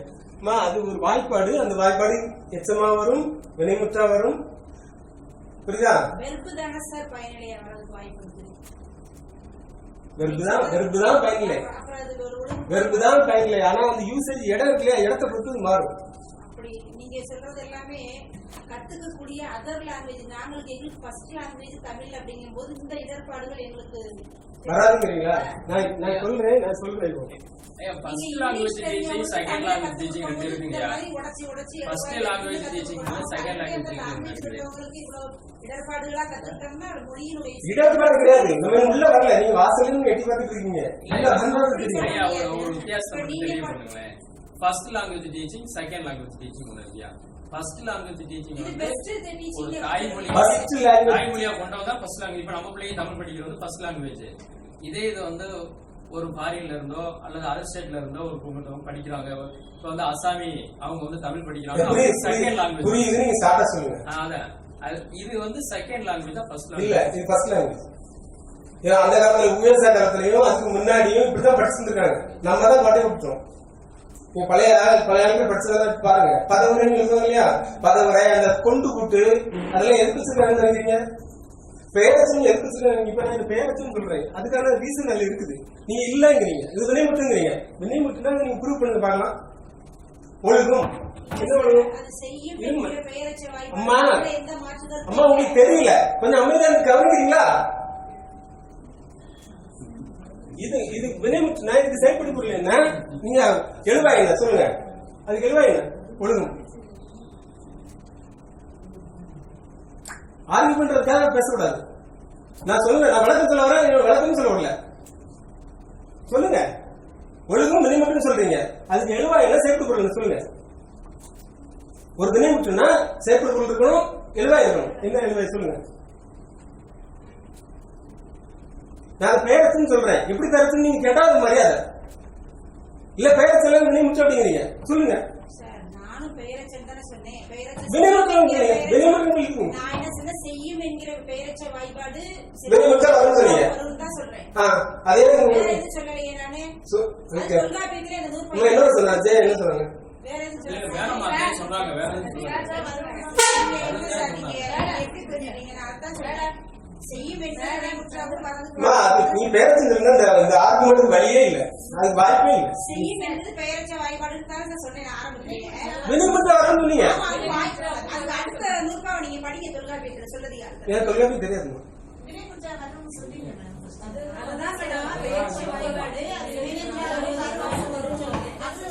அது ஒரு வாய்ப்பாடு. அந்த வாய்ப்பாடு எச்சமா வரும், வினைமுற்றா வரும். புரியுதா? வெறுப்பு தானே சார் பயனிலையா வரதுக்கு வாய்ப்பு இருக்கு. வெறுப்பு தான் பயனிலை. அப்புறம் அதுல ஒரு வெறுப்பு தான் பயனிலை. ஆனா அந்த யூசேஜ் இடம் இருக்கு இல்லையா, இடத்தை பொறுத்து மாறும். அப்படி நீங்க சொல்றது எல்லாமே கத்துக்கக்கூடிய அதர் லாங்குவேஜ். எங்களுக்கு ஃபர்ஸ்ட் லாங்குவேஜ் தமிழ் அப்படிங்கும் போது இந்த இடர்பாடுகள் எங்களுக்கு வராதுங்கிறீங்களா? நான் சொல்றேன் இப்போ. First language teaching, second language teaching ரெண்டு இருக்குங்க. First language teaching, second language teaching. இடர்பாடுகளா கத்துக்கிட்டோம்னா மொழியினுடைய இடர்பாடு கிடையாது. நம்ம உள்ள வரல, நீங்க வாசல்ல எட்டி பார்த்துட்டு இருக்கீங்க. ஒரு வித்தியாசம் தெரியுங்களேன். First language teaching, second language teaching ஒன்று இல்லையா? ஃபர்ஸ்ட் லாங்குவேஜ் டீச்சிங் ஒரு தாய்மொழியா கொண்டவங்க ஃபர்ஸ்ட் லாங்குவேஜ். இப்ப நம்ம பிள்ளைங்க தமிழ் படிக்கிறது ஃபர்ஸ்ட் லாங்குவேஜ். இதே இது வந்து ஒரு ஃபாரின்ல இருந்தோ அல்லது அதர் ஸ்டேட்ல இருந்தோ ஒரு குடும்பத்தவங்க படிக்கிறாங்க. இப்ப வந்து அசாமி அவங்க வந்து தமிழ் படிக்கிறாங்க, செகண்ட் லாங்குவேஜ். அதான் இது வந்து செகண்ட் லாங்குவேஜ் தான், ஃபர்ஸ்ட் லாங்குவேஜ் இல்ல. இது ஃபர்ஸ்ட் லாங்குவேஜ். அந்த காலத்துல உயர்சா காலத்திலயும் அதுக்கு முன்னாடியும் இப்படிதான் படிச்சிருக்காங்க. நம்ம தான் மாட்டி விட்டுறோம். நீங்க பழைய ஆளுங்க படிச்சதெல்லாம் பாருங்க. பதவுரைன்னு சொல்லுவாங்க இல்லையா, பதவுரை, அந்த கொண்டு கூட்டு அதெல்லாம் எதுக்கு வச்சிருக்காங்கன்னு நினைக்கிறீங்க? பேரச்சும் எதுக்கு வச்சிருக்காங்க? இப்ப நான் பேரச்சும் சொல்றேன், அதுக்கான ரீசன் அதுல இருக்குது. நீங்க இல்லங்கிறீங்க, இது வினை மட்டுங்கிறீங்க. வினை மட்டும் தான் நீங்க ப்ரூவ் பண்ணுங்க பார்க்கலாம். ஒழுகும் என்ன ஒழுகும்? அம்மா உங்களுக்கு தெரியல, கொஞ்சம் அமைதியா கவனிக்கிறீங்களா? இது வினைமுற்று. நான் இதுக்கு செயல்படி புரியல. என்ன நீங்க எழுவா என்ன சொல்லுங்க, அதுக்கு எழுவா என்ன? ஒழுகும். ஆர்கியூ பண்றதுக்காக பேசக்கூடாது. நான் சொல்லுங்க, நான் விளக்கம் சொல்ல வரேன், விளக்கம் சொல்ல வரல. சொல்லுங்க, ஒழுகும் வினைமுற்று சொல்றீங்க, அதுக்கு எழுவா என்ன? செயல்படி பொருள் சொல்லுங்க. ஒரு வினைமுற்றுனா செயல்படி பொருள் இருக்கணும், எழுவா இருக்கணும். என்ன எழுவா சொல்லுங்க. நான் பேரச்சுன்னு சொல்றேன், எப்படி பேரச்சுன்னு நீங்க கேட்டா அது மரியாதை இல்ல. பேரச்சு எல்லாம் வினைமுற்று அப்படிங்கிறீங்க, சொல்லுங்க. செய்யும் என்கிற பெயரச்ச வாய்ப்பாடு அதே சொல்லலையே நானு. என்ன சொன்னாங்க? என்ன சொன்னாங்க? நீ பேரச்சிருந்தா இந்த ஆர்குமெண்ட் வழியே இல்ல, அதுக்கு வாய்ப்பே இல்ல. செய்யும் என்பது பெயரச்ச வாய்ப்பாடுன்னு தான் நான் சொன்னேன் ஆரம்பத்திலேயே. வினைமுற்று வரணும் சொன்னீங்க. அடுத்த நூற்பாவை நீங்க படிக்க தொல்காப்பியத்துல சொல்லுது. எனக்கு தொல்காப்பியம் தெரியாதுமா.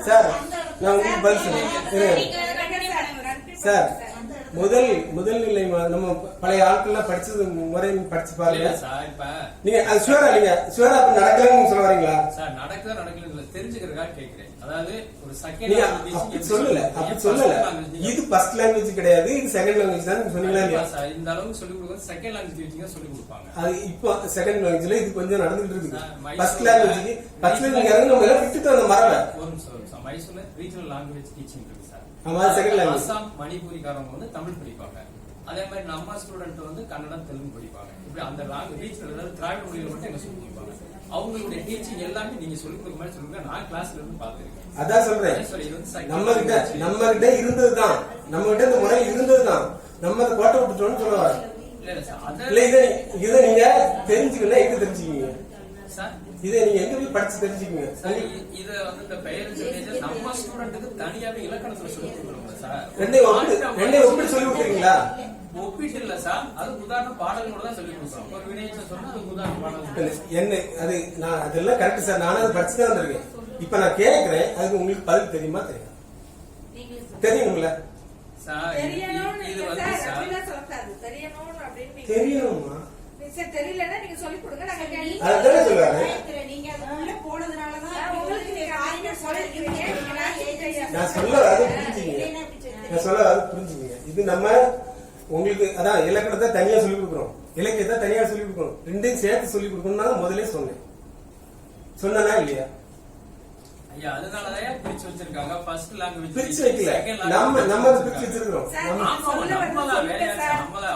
சார் நான் உங்களுக்கு பதில் சொல்றேன் சார். முதல் நிலை நம்ம பழைய ஆட்கள் படிச்சது முறை படிச்சு பாருங்க. நீங்க அது ஷுவரா நடக்கலன்னு சொல்ல வரீங்களா? சார் நடக்கல தெரிஞ்சுக்கிறதுக்காக கேட்கிறேன். அதாவது ஒரு செகண்ட் அப்படி சொல்லல. இது ஃபர்ஸ்ட் லாங்குவேஜ் கிடையாது, இது செகண்ட் லாங்குவேஜ் தான் சொன்னீங்களா இல்லையா? இந்த அளவுக்கு சொல்லி கொடுக்க செகண்ட் லாங்குவேஜ் சொல்லி கொடுப்பாங்க. அது இப்போ செகண்ட் லாங்குவேஜ்ல இது கொஞ்சம் நடந்துட்டு இருக்குது. ஃபர்ஸ்ட் லாங்குவேஜ் நம்ம எல்லாம் விட்டுட்டு அந்த மரபை. ஒரு நிமிஷம், மைசூர்ல ரீஜனல் லாங்குவேஜ் டீச்சிங் இருக்கு சார். அசாம் மணிப்பூரிக்காரங்க வந்து தமிழ் படிப்பாங்க. அதே மாதிரி நம்ம ஸ்டூடெண்ட் வந்து கன்னடம், தெலுங்கு படிப்பாங்க. இப்படி அந்த லாங்குவேஜ் திராவிட மொழியில மட்டும் எங்க சொல்லி கொடுப்பாங்க. அவங்களுடைய டீச்சிங் எல்லாமே நீங்க சொல்லிக் கொடுக்க மாதிரி சொல்லுங்க. நான் கிளாஸ்ல இருந்து பாத்துருக்கேன். அதான் சொல்றேன், நம்ம கிட்ட இருந்ததுதான், நம்ம கிட்ட இந்த முறை இருந்ததுதான், நம்ம அதை கோட்டை விட்டுட்டோம்னு சொல்ல வரேன். இல்ல இதை நீங்க தெரிஞ்சுக்கணும். எங்க தெரிஞ்சுக்கீங்க இதை? நீங்க எங்க போய் படிச்சு தெரிஞ்சுக்கீங்க? இத வந்து இந்த பெயர் நம்ம ஸ்டூடெண்ட்டுக்கு தனியாவே இலக்கணத்துல சொல்லி கொடுக்கணும் சார். ரெண்டையும் ஒப்பிட்டு சொல்லி கொடுக்குறீங்களா? ஒப்பிட்டு இல்ல சார், அது உதாரண பாடல்களோட தான் சொல்லி கொடுக்குறோம். ஒரு வினையை சொன்னா அது உதாரண பாடல் என்ன அது. நான் அதெல்லாம் கரெக்ட் சார், நானும் அதை படிச்சுதான் வந்திருக்கேன். இப்ப நான் கேட்கிறேன், அதுக்கு உங்களுக்கு பதில் தெரியுமா? தெரியுங்களா? தெரியணுமா? தெரியலன்னா நீங்க சொல்லி கொடுங்க. அதான் சொல்லுவாங்க. நான் சொல்ல வராது புரிஞ்சுக்கீங்க. இது நம்ம உங்களுக்கு அதான் இலக்கணத்தை தனியா சொல்லி கொடுக்குறோம், இலக்கியத்தை தனியா சொல்லி கொடுக்கணும், ரெண்டையும் சேர்த்து சொல்லி கொடுக்கணும் முதலே சொன்னேன். சொன்னா இல்லையா? ஐயா அதனாலதான் பிரிச்சு வச்சிருக்காங்க. ஃபர்ஸ்ட் லாங்குவேஜ் பிரிச்சு வைக்கல, நம்ம பிரிச்சு வச்சிருக்கோம்.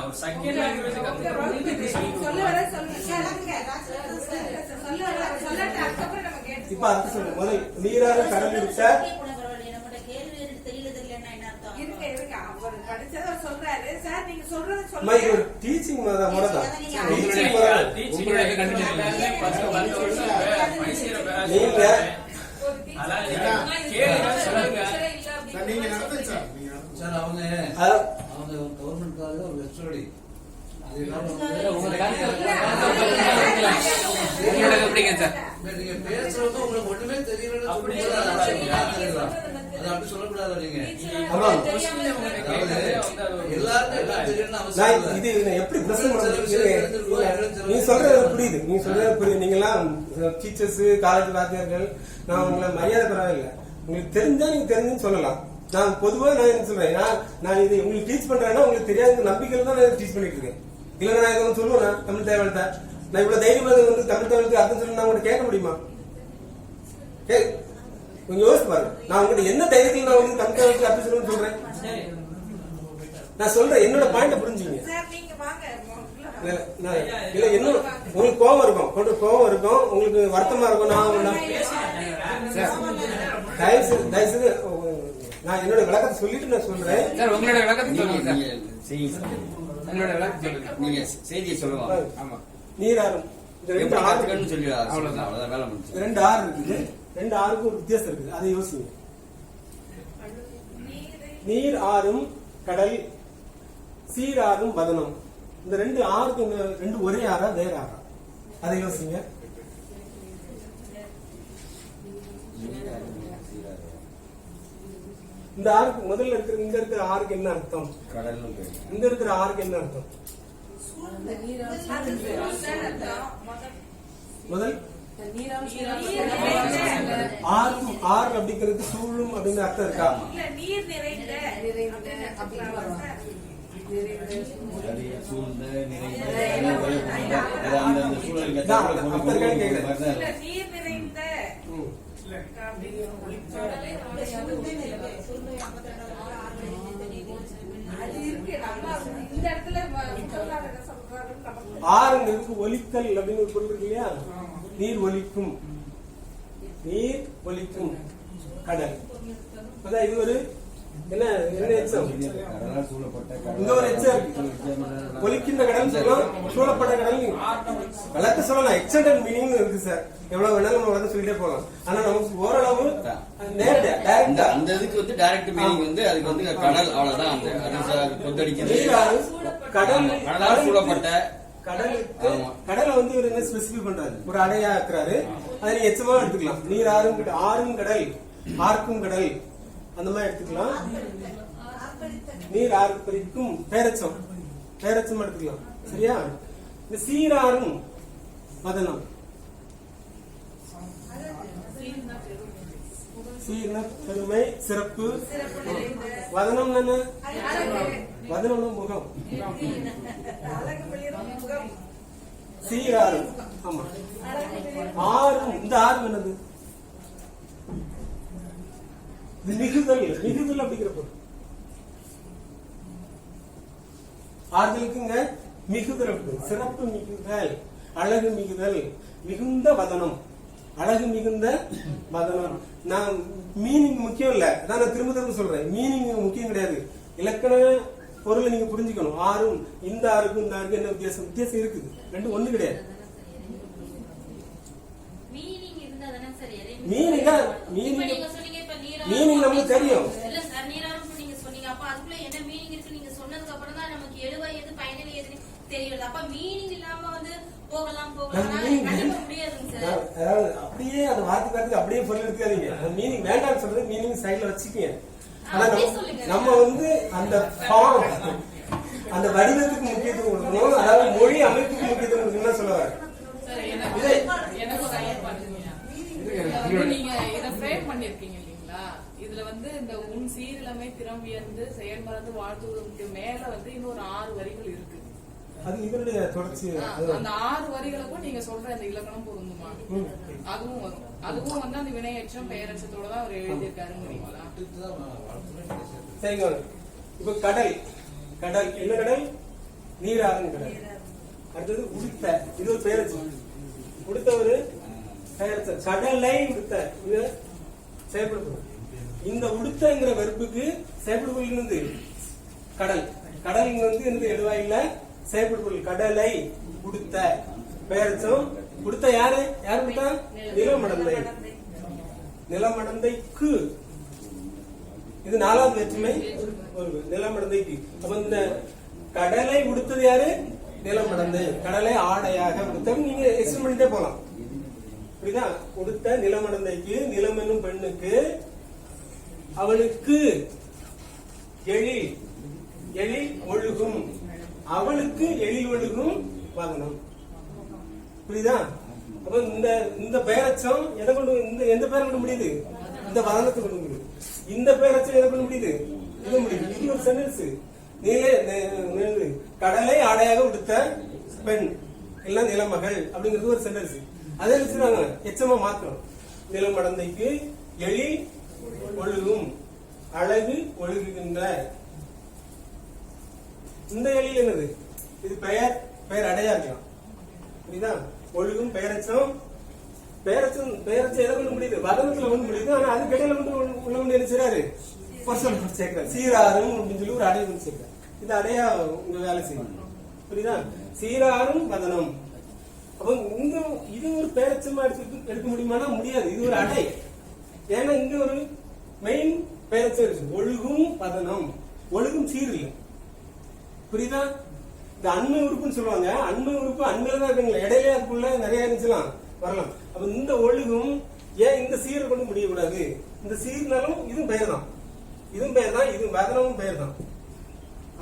ஒரு செகண்ட் லாங்குவேஜ் கத்துக்கிறோம். இப்ப அடுத்து சொல்லுங்க. முதல் நீராறு கடல் இருக்க டீச்சிங் கவர்மெண்ட் காலேஜ் ஒரு வெஸ்டடி நீங்க பேசுறது உங்களுக்கு ஒண்ணுமே தெரியல அப்படி சொல்லக்கூடாது. நீங்க நீ சொல்றது புரியுது, நீ சொல்றது புரியுது. நீங்க எல்லாம் டீச்சர்ஸ், காலேஜ் வாத்தியார்கள், நான் உங்களை மரியாதை பரவாயில்லை. உங்களுக்கு தெரிஞ்சா நீங்க தெரிஞ்சுன்னு சொல்லலாம். நான் பொதுவா நான் என்ன சொல்றேன், நான் இது உங்களுக்கு டீச் பண்றேன்னா உங்களுக்கு தெரியாத நம்பிக்கையில தான் நான் டீச் பண்ணிட்டு இருக்கேன். இல்ல நான் இதை சொல்லுவேன் தமிழ் தேவலத்தை நான் இவ்வளவு தைரியமா வந்து தமிழ் தேவலத்துக்கு அர்த்தம் சொல்லி நான் உங்கள்கிட்ட கேட்க முடியுமா? கொஞ்சம் யோசிச்சு பாருங்க. நான் உங்ககிட்ட என்ன தைரியத்தில் நான் வந்து தமிழ் தேவலத்துக்கு அர்த்தம் சொல்லணும்னு சொல்றேன். நான் சொல்றேன் என்னோட பாயிண்ட புரிஞ்சுங்க. இல்ல என்ன உங்களுக்கு கோபம் இருக்கும், கொஞ்சம் கோபம் இருக்கும், உங்களுக்கு வருத்தமா இருக்கும். நான் என்னோட விளக்கத்தை சொல்லிட்டு நான் சொல்றேன். உங்களோட விளக்கத்தை சொல்லுங்க. உங்களோட விளக்கத்தை சொல்லுங்க. நீங்க செய்தியை சொல்லுவாங்க. ஆமா, நீராறும் ரெண்டு ஆறுன்னு சொல்லி அவ்வளவுதான் வேலை முடிச்சு. ரெண்டு ஆறு இருக்குது, ரெண்டு ஆறுக்கும் ஒரு வித்தியாசம் இருக்குது, அதை யோசிங்க. நீர் ஆறும் கடல், சீராறும் வதனம். இந்த ரெண்டு ஆறுக்கு ரெண்டு ஒரே ஆறா வேற ஆறா, அதை யோசிங்க. இந்த ஆறுக்கு முதல்ல இருக்கிற இங்க இருக்கிற ஆறுக்கு என்ன அர்த்தம்? இங்க இருக்கிற ஆறுக்கு என்ன அர்த்தம்? முதல் ஆறு அப்படிங்கிறது சூழும் அப்படின்னு அர்த்தம் இருக்கா? நீர் நிறைந்த ஆறுங்கிறதுக்கு ஒலித்தல் அப்படின்னு ஒரு பொருள் இருக்கு இல்லையா? நீர் ஒலிக்கும், நீர் ஒலிக்கும் கடல். அதான் இது ஒரு என்ன எச்சம்? இந்த ஒரு எச்சம் ஒலிக்கின்ற கடல் சொல்லலாம், சூழப்பட்ட கடல் விளக்க சொல்லலாம். எக்ஸ்டெண்டட் மீனிங் இருக்கு சார், எவ்வளவு வேணாலும் நம்ம விளக்க சொல்லிட்டே போகலாம். ஆனா நமக்கு ஓரளவு நேரடியா அந்த இதுக்கு வந்து டைரக்ட் மீனிங் வந்து அதுக்கு வந்து கடல், அவ்வளவுதான். அந்த கொந்தடிக்கிறது கடல் சூழப்பட்ட கடலை வந்து இவர் என்ன ஸ்பெசிஃபை பண்றாரு, ஒரு அடையா இருக்கிறாரு. அதை நீங்க எச்சமா எடுத்துக்கலாம். நீர் ஆறும் ஆறும் கடல், ஆர்க்கும் கடல், அந்த மாதிரி எடுத்துக்கலாம். நீர் ஆறு பிரிக்கும் பேரச்சம், பேரச்சம் எடுத்துக்கலாம். சரியா? இந்த சீராறும் வதனம், சீர்னா பெருமை சிறப்பு, வதனம் என்ன? வதனம்னா முகம். சீராறும், ஆமா. ஆறும், இந்த ஆறு என்னது? மிகுதல், மிகுதல் அப்படிங்கிற பொருள். ஆறுதலுக்குங்க மிகுதல் அப்படி, சிறப்பு மிகுதல், அழகு மிகுதல், மிகுந்த வதனம், அழகு மிகுந்த வதனம். நான் மீனிங் முக்கியம் இல்ல, அதான் நான் திரும்ப திரும்ப சொல்றேன், மீனிங் முக்கியம் கிடையாது. இலக்கண பொருளை நீங்க புரிஞ்சுக்கணும். ஆறும் இந்த ஆறுக்கும் இந்த ஆறுக்கும் என்ன வித்தியாசம்? வித்தியாசம் இருக்குது, ரெண்டு ஒண்ணு கிடையாது. மீனிங் நமக்கு தெரியும். அப்படியே அந்த வார்த்தைக்கு அப்படியே பொருள் எடுக்காதீங்க. மீனிங் வேண்டாம்னு சொல்றது மீனிங் சைட்ல வச்சுக்கீங்க. ஆனா நம்ம வந்து அந்த அந்த வடிவத்துக்கு முக்கியத்துவம் கொடுக்கணும், அதாவது மொழி அமைப்புக்கு முக்கியத்துவம் கொடுக்கணும் சொல்ல வர. நீங்க இத ஃப்ரேம் பண்ணிருக்கீங்க இல்லீங்களா? இதுல வந்து இந்த உன் சீரிழமை திறம் வியந்து செயல் மறந்து வாழ்த்துவதற்கு மேல வந்து இன்னொரு 6 வரிகள் இருக்கு. அது இவருடைய தொடர்ச்சி. அந்த 6 வரிகளுக்கும் நீங்க சொல்ற இந்த இலக்கணம் பொருந்துமா? அதுவும் வரும். அதுவும் வந்து அந்த வினையச்சம் பெயரச்சத்தோட தான் அவர் எழுதியிருக்காரு. முடியுங்களா? சரிங்க. இப்ப கடல், கடல் என்ன கடல்? நீராறும் கடல். அடுத்தது உடுத்த, இது ஒரு பெயரச்சம். உடுத்தவரு பெயரச்சம். கடலை உடுத்த இது செயல்படுத்தும். இந்த உடுத்தங்கிற வெறுப்புக்கு செயல்படுபொருள் இருந்து கடல். கடல் இங்க வந்து இருந்து எழுவாயில செயல்படுபொருள் கடலை உடுத்த பெயரச்சம். உடுத்த யாரு யாரு உடுத்தா? நிலமடந்தை. நிலமடந்தைக்கு இது 4வது வேற்றுமை ஒரு நிலமடந்தைக்கு. அப்ப இந்த கடலை உடுத்தது யாரு? நிலமடந்தை. கடலை ஆடையாக உடுத்த நீங்க எக்ஸ்பிளைன் பண்ணிட்டே போலாம். புரியுதா? உடுத்த நிலமடந்தைக்கு நிலம் என்னும் பெண்ணுக்கு அவளுக்கு எழில் எழில் ஒழுகும் அவளுக்கு எழில் ஒழுகும் வாகனம். புரியுதா? அப்ப இந்த பெயரச்சம் எதை கொண்டு எந்த பெயரை கொண்டு முடியுது? இந்த வதனத்தை கொண்டு முடியுது. இந்த பெயரச்சம் எதை கொண்டு முடியுது? இது முடியுது. இது ஒரு சென்டென்ஸ். கடலை ஆடையாக உடுத்த பெண் எல்லாம் நிலமகள் அப்படிங்கிறது ஒரு சென்டென்ஸ். அதே வச்சுருவாங்க எச்சமா மாத்தணும். நிலமடந்தைக்கு எழில் ஒழுகும் அழகு ஒழுகுகின்ற. இந்த எழில் என்னது? இது பெயர் பெயர் அடையா இருக்கலாம். புரியுதா? ஒழுகும் பெயரச்சம். பெயரச்சம் எதை கொண்டு முடியுது? வதனத்துல கொண்டு முடியுது. ஆனா அது கடையில கொண்டு உள்ள கொண்டு என்ன செய்யறாரு? சேர்க்கிறார். சீராரும் அப்படின்னு சொல்லி ஒரு அடைய கொண்டு சேர்க்கிறார். இது அடையா உங்க வேலை செய்யும். புரியுதா? சீராரும் வதனம். அப்ப இங்க இது ஒரு பெயரச்சமா எடுக்க முடியுமானா முடியாது. இது ஒரு அடை. ஏன்னா இங்க ஒரு மெயின் பெயரச்சம் இருக்கு. ஒழுகும் வதனம். ஒழுகும் சீர் இல்லை. புரியுதா? இந்த அண்மை உறுப்புன்னு சொல்லுவாங்க. அண்மை உறுப்பு அண்மையில தான் இருக்குங்களா? இடையில அதுக்குள்ள நிறைய இருந்துச்சுலாம் வரலாம். அப்ப இந்த ஒழுகும் ஏன் இந்த சீரை கொண்டு முடியக்கூடாது? இந்த சீர்னாலும் இதுவும் பெயர் தான். இதுவும் பெயர் தான். இது வதனமும் பெயர் தான்.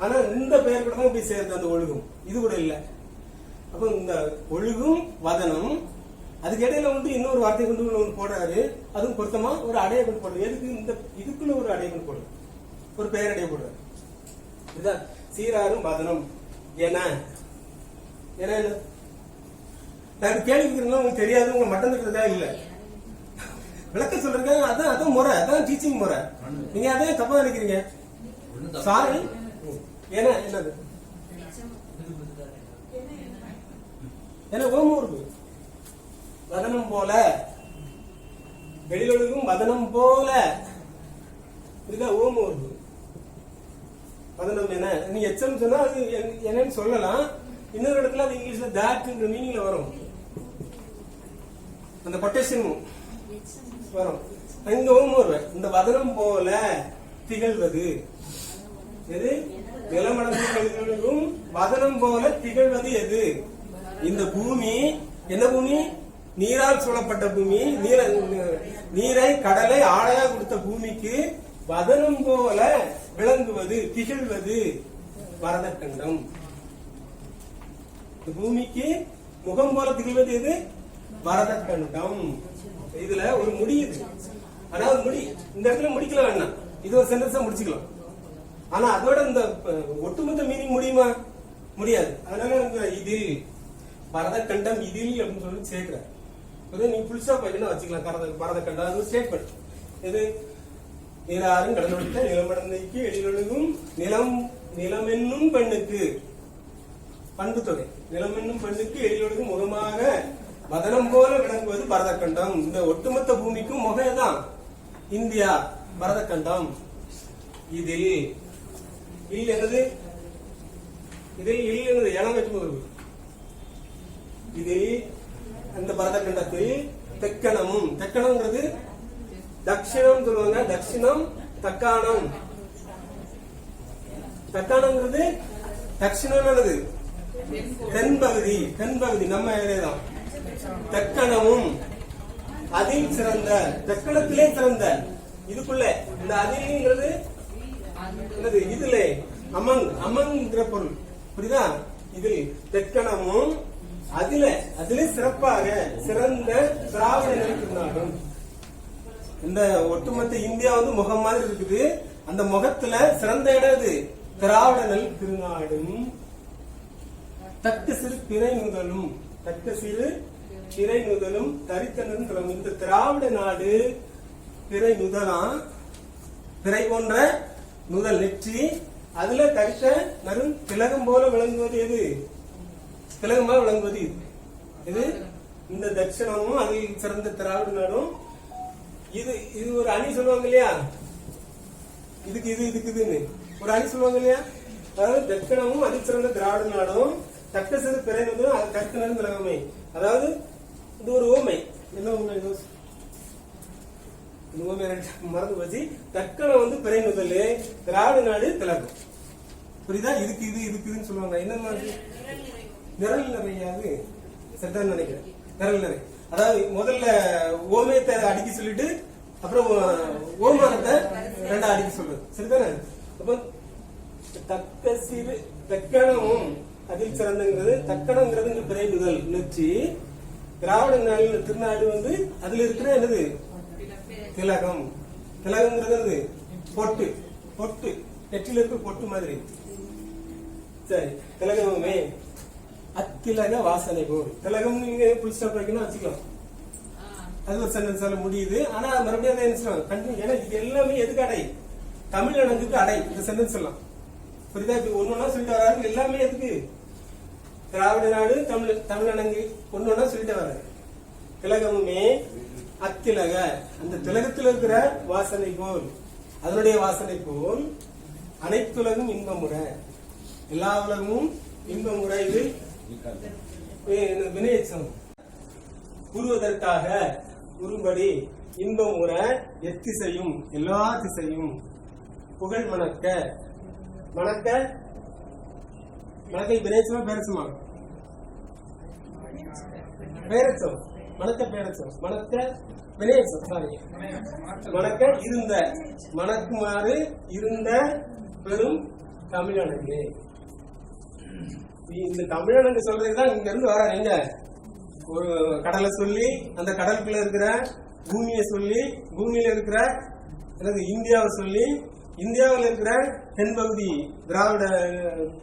ஆனா இந்த பெயர் கூட தான் போய் சேர்த்து அந்த ஒழுகும். இது கூட இல்ல. அப்ப இந்த ஒழுகும் வதனம் அதுக்கு இடையில வந்து இன்னொரு வார்த்தை கொண்டு ஒன்று போடுறாரு. அதுவும் பொருத்தமா ஒரு அடையை கொண்டு போடுறாரு. எதுக்கு? இந்த இதுக்குள்ள ஒரு அடையை கொண்டு போடுறாரு. ஒரு பெயர் அடைய போடுறாரு. இதுதான் சீராரும் வதனம். ஏன்னா என்ன நான் கேள்வி உங்களுக்கு தெரியாது. உங்க மட்டம் இருக்கிறதா இல்ல விளக்க சொல்றீங்க. அதான் முறை. அதான் டீச்சிங் முறை. நீங்க அதே தப்பா நினைக்கிறீங்க. சாரி. ஏன்னா என்னது? ஏன்னா ஓமம் இருக்கு. வதனம் போல வெளியொழுகும் வதனம் போல இதுதான் ஓமம் இருக்கு. வதனம் என்ன? நீ எச்சம் சொன்னா அது என்னன்னு சொல்லலாம். இன்னொரு இடத்துல அது இங்கிலீஷ்ல தாட்ங்கிற மீனிங்ல வரும். அந்த கொட்டேஷன் வரும். இங்க ஓமம் வருவேன். இந்த வதனம் போல திகழ்வது எது? நிலமடங்கும் வதனம் போல திகழ்வது எது? இந்த பூமி என்ன பூமி? நீரால் சூழப்பட்ட பூமி. நீரை கடலை ஆடையாக கொடுத்த பூமிக்கு வதனம் போல விளங்குவது திகழ்வது பரதக்கண்டம். பூமிக்கு முகம் போல திகழ்வது எது? பரதக்கண்டம். இதுல ஒரு முடியுது. ஆனா முடி இந்த இடத்துல முடிக்கல வேண்டாம். இது ஒரு சென்டென்ஸா முடிச்சுக்கலாம். ஆனா அதோட இந்த ஒட்டுமொத்த மீனிங் முடியுமா? முடியாது. அதனால இதில் பரதக்கண்டம் இதில் அப்படின்னு சொல்லி சேர்க்கிறார். நீங்க புதுசா போயிட்டு வச்சுக்கலாம். பரதக்கண்டம் ஸ்டேட்மெண்ட். எது? நீராறும் கடலுடைய நிலமடந்தைக்கு எழிலொழுகும் நிலம் என்னும் பெண்ணுக்கு பண்பு தொகை. நிலம் என்னும் பெண்ணுக்கு எழிலொழுகும் முகமாக வதனம் போல விளங்குவது பரதக்கண்டம். இந்த ஒட்டுமொத்த பூமிக்கும் முகதான் இந்தியா பரதக்கண்டம். இதில் இல் என்னது? இதில் இல் என்னது? இளம் வேற்றுமை. இதில் அந்த பரதக்கண்டத்தில் தெக்கணமும். தெக்கணம்ங்கிறது தட்சிணம் சொல்லுவாங்க. தட்சிணம் தக்காணம். தக்காணம்ங்கிறது தட்சிணம் என்னது? தென்பகுதி. தென்பகுதி நம்ம ஏரியாதான். தெக்கணமும் அதில் சிறந்த. தெக்கணத்திலே சிறந்த. இதுக்குள்ள இந்த அதில்ங்கிறது என்னது? இதுல அமங்கிற பொருள். புரியுதா? இதில் தெக்கணமும் அதிலே சிறப்பாக சிறந்த திராவிட நிலைத்திருந்தாலும். இந்த ஒட்டுமொத்த இந்தியா வந்து முகம் மாதிரி இருக்குது. அந்த முகத்துல சிறந்த இடம் இது திராவிட நல் திருநாடும். தக்க சிறு திரை நுதலும். தக்க சிறு திரை நுதலும் தரித்தனும். இந்த திராவிட நாடு திரை நுதலாம். திரை போன்ற நுதல் நெற்றி. அதுல தரித்த நரும் திலகம் போல விளங்குவது எது? திலகமாக விளங்குவது இது இந்த தட்சிணமும் அதில் சிறந்த திராவிட நாடும். இது இது ஒரு அணி சொல்லுவாங்க இல்லையா, இதுக்கு இதுன்னு ஒரு அணி சொல்லுவாங்க இல்லையா. அதாவது தட்சிணமும் அதில் சிறந்த திராவிட நாடும் தக்க சிறு பிறந்ததும் அது கற்கனது திலகமை. அதாவது இது ஒரு ஓமை. என்ன ஓமை? மறந்து போச்சு. தக்கணம் வந்து பிறை முதல், திராவிட நாடு திலகம். புரியுதா? இதுக்குன்னு சொல்லுவாங்க. என்ன மாதிரி நிரல் நிறையாது சரிதான் நினைக்கிறேன். நிரல் நிறை, அதாவது முதல்ல ஓமயத்தை அடிக்க சொல்லிட்டு அப்புறம் ஓமானத்தை ரெண்டா அடிக்க சொல்றது. சரிதானே? அப்ப தக்க சிறு தக்கணமும் அதில் சிறந்தங்கிறது, தக்கணங்கிறது பிறை முதல் நெச்சு, திராவிட நாடு திருநாடு வந்து அதுல இருக்கிற என்னது திலகம். திலகம்ங்கிறது பொட்டு, பொட்டு நெற்றில இருக்க பொட்டு மாதிரி. சரி, திலகமே அத்திலக வாசனை போல். திலகம் நீங்க புல் ஸ்டாப் வைக்கணும் வச்சுக்கலாம், அது ஒரு சென்டென்ஸால முடியுது. ஆனா மறுபடியும் அதை என்ன சொல்லுவாங்க, ஏன்னா இது எல்லாமே எதுக்கு அடை? தமிழ் அணங்குக்கு அடை இந்த சென்டென்ஸ் எல்லாம். புரியுதா? இப்படி ஒன்னொன்னா சொல்லிட்டு வராது. எல்லாமே எதுக்கு? திராவிட நாடு தமிழ் அணங்கு ஒன்னொன்னா சொல்லிட்டு வராது. திலகமுமே அத்திலக, அந்த திலகத்தில் இருக்கிற வாசனை போல், அதனுடைய வாசனை போல் அனைத்துலகும் இன்பமுறை, எல்லா உலகமும் இன்பமுறை. இது வினையச்சம் கூறுவதற்காக கூறும்படி இன்பமுறை எத்திசையும் எல்லா திசையும் புகழ் மணக்க. மணக்க மணக்கை வினைச்சமா பேரச்சமா? பேரச்சம். மணக்க பேரச்சம், மணக்க வினையச்சம். சாரி, மணக்க இருந்த, மணக்குமாறு இருந்த பெரும் தமிழனங்கு. இந்த தமிழனங்கு சொல்றதுதான் இங்க இருந்து வர. எங்க ஒரு கடலை சொல்லி, அந்த கடலுக்குள்ள இருக்கிற பூமியை சொல்லி, பூமியில இருக்கிற இந்தியாவை சொல்லி, இந்தியாவில் இருக்கிற தென்பகுதி திராவிட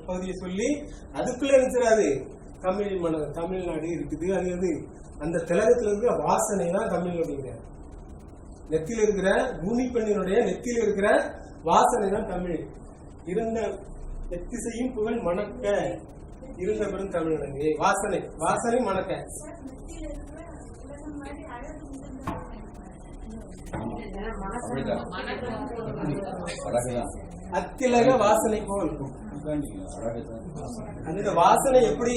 பகுதியை சொல்லி, அதுக்குள்ள இருக்கிறாரு தமிழ்நாடு இருக்குது. அது அந்த திலகத்தில் இருக்கிற வாசனை தான் தமிழ். நெத்தியில் இருக்கிற பூமி பெண்ணினுடைய நெத்தியில் இருக்கிற வாசனை தான் தமிழ். இருந்த எத்திசையும் புகழ் மணக்க இருந்த பெரும் தமிழனங்கு. வாசனை, வாசனை மணக்க. அத்திலக வாசனை போல். அந்த வாசனை எப்படி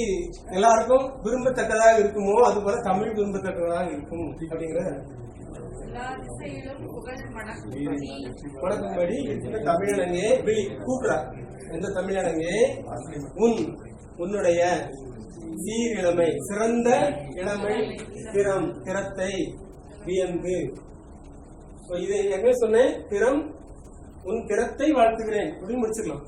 எல்லாருக்கும் விரும்பத்தக்கதாக இருக்குமோ அது போல தமிழ் விரும்பத்தக்கதாக இருக்கும் அப்படிங்கிற வணக்கம்படி தமிழனங்கே கூப்பிடார். எந்த தமிழனங்கே உன்னுடைய சீர் இளமை, சிறந்த இளமை, திறத்தை வியந்து. இதை என்ன சொன்னேன்? திறம், உன் திறத்தை வாழ்த்துகிறேன் அப்படின்னு முடிச்சுக்கலாம்.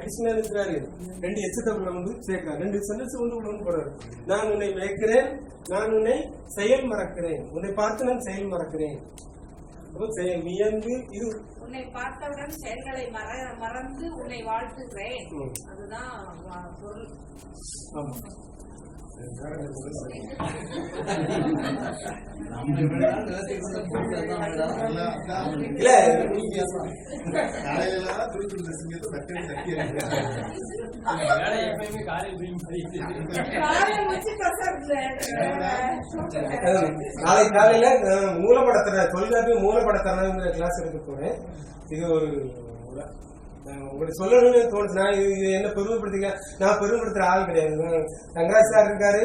அடிஷனல் இருக்கிறாரு, 2 எச்சத்தமிழ் வந்து சேர்க்கிறார், 2 சென்டென்ஸ் வந்து போடுறாரு. நான் உன்னை வியக்கிறேன், நான் உன்னை செயல் மறக்கிறேன், உன்னை பார்த்து நான் செயல் மறக்கிறேன். செயல் வியந்து, இது உன்னை பார்த்தவுடன் செயல்களை மறந்து உன்னை வாழ்த்துகிறேன். அதுதான் பொருள். ஆமா. இல்ல நாளைக்கு காலையில மூலப்படத்தின தொழிலாளி மூலப்படத்தின கிளாஸ் எடுக்க போறேன். இது ஒரு உங்களுக்கு சொல்லணும்னு தோணுச்சு. நான் இது என்ன பெருமைப்படுத்திக்க, நான் பெருமைப்படுத்துற ஆள் கிடையாது. ரங்கராஜ் சார் இருக்காரு,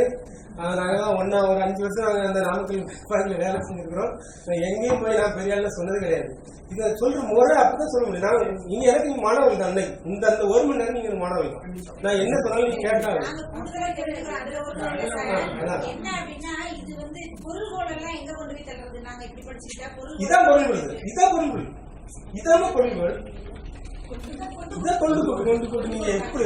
நாங்கெல்லாம் ஒன்னா ஒரு 5 வருஷம் நாங்க அந்த நாமக்கல் வேலை செஞ்சிருக்கிறோம். எங்கேயும் போய் நான் பெரிய ஆள் சொன்னது கிடையாது. இதை சொல்ற முறை அப்பதான் சொல்ல முடியும். நான் நீங்க எனக்கு நீங்க மாணவர்கள் தான், இந்த அந்த 1 மணி நேரம் நீங்க மாணவர்கள், நான் என்ன சொன்னாலும் நீங்க கேட்டாங்க. இதான் பொருள்கள், இதான் பொருள்கள், இதான் பொருள்கள். இதை கொண்டு நீங்க எப்படி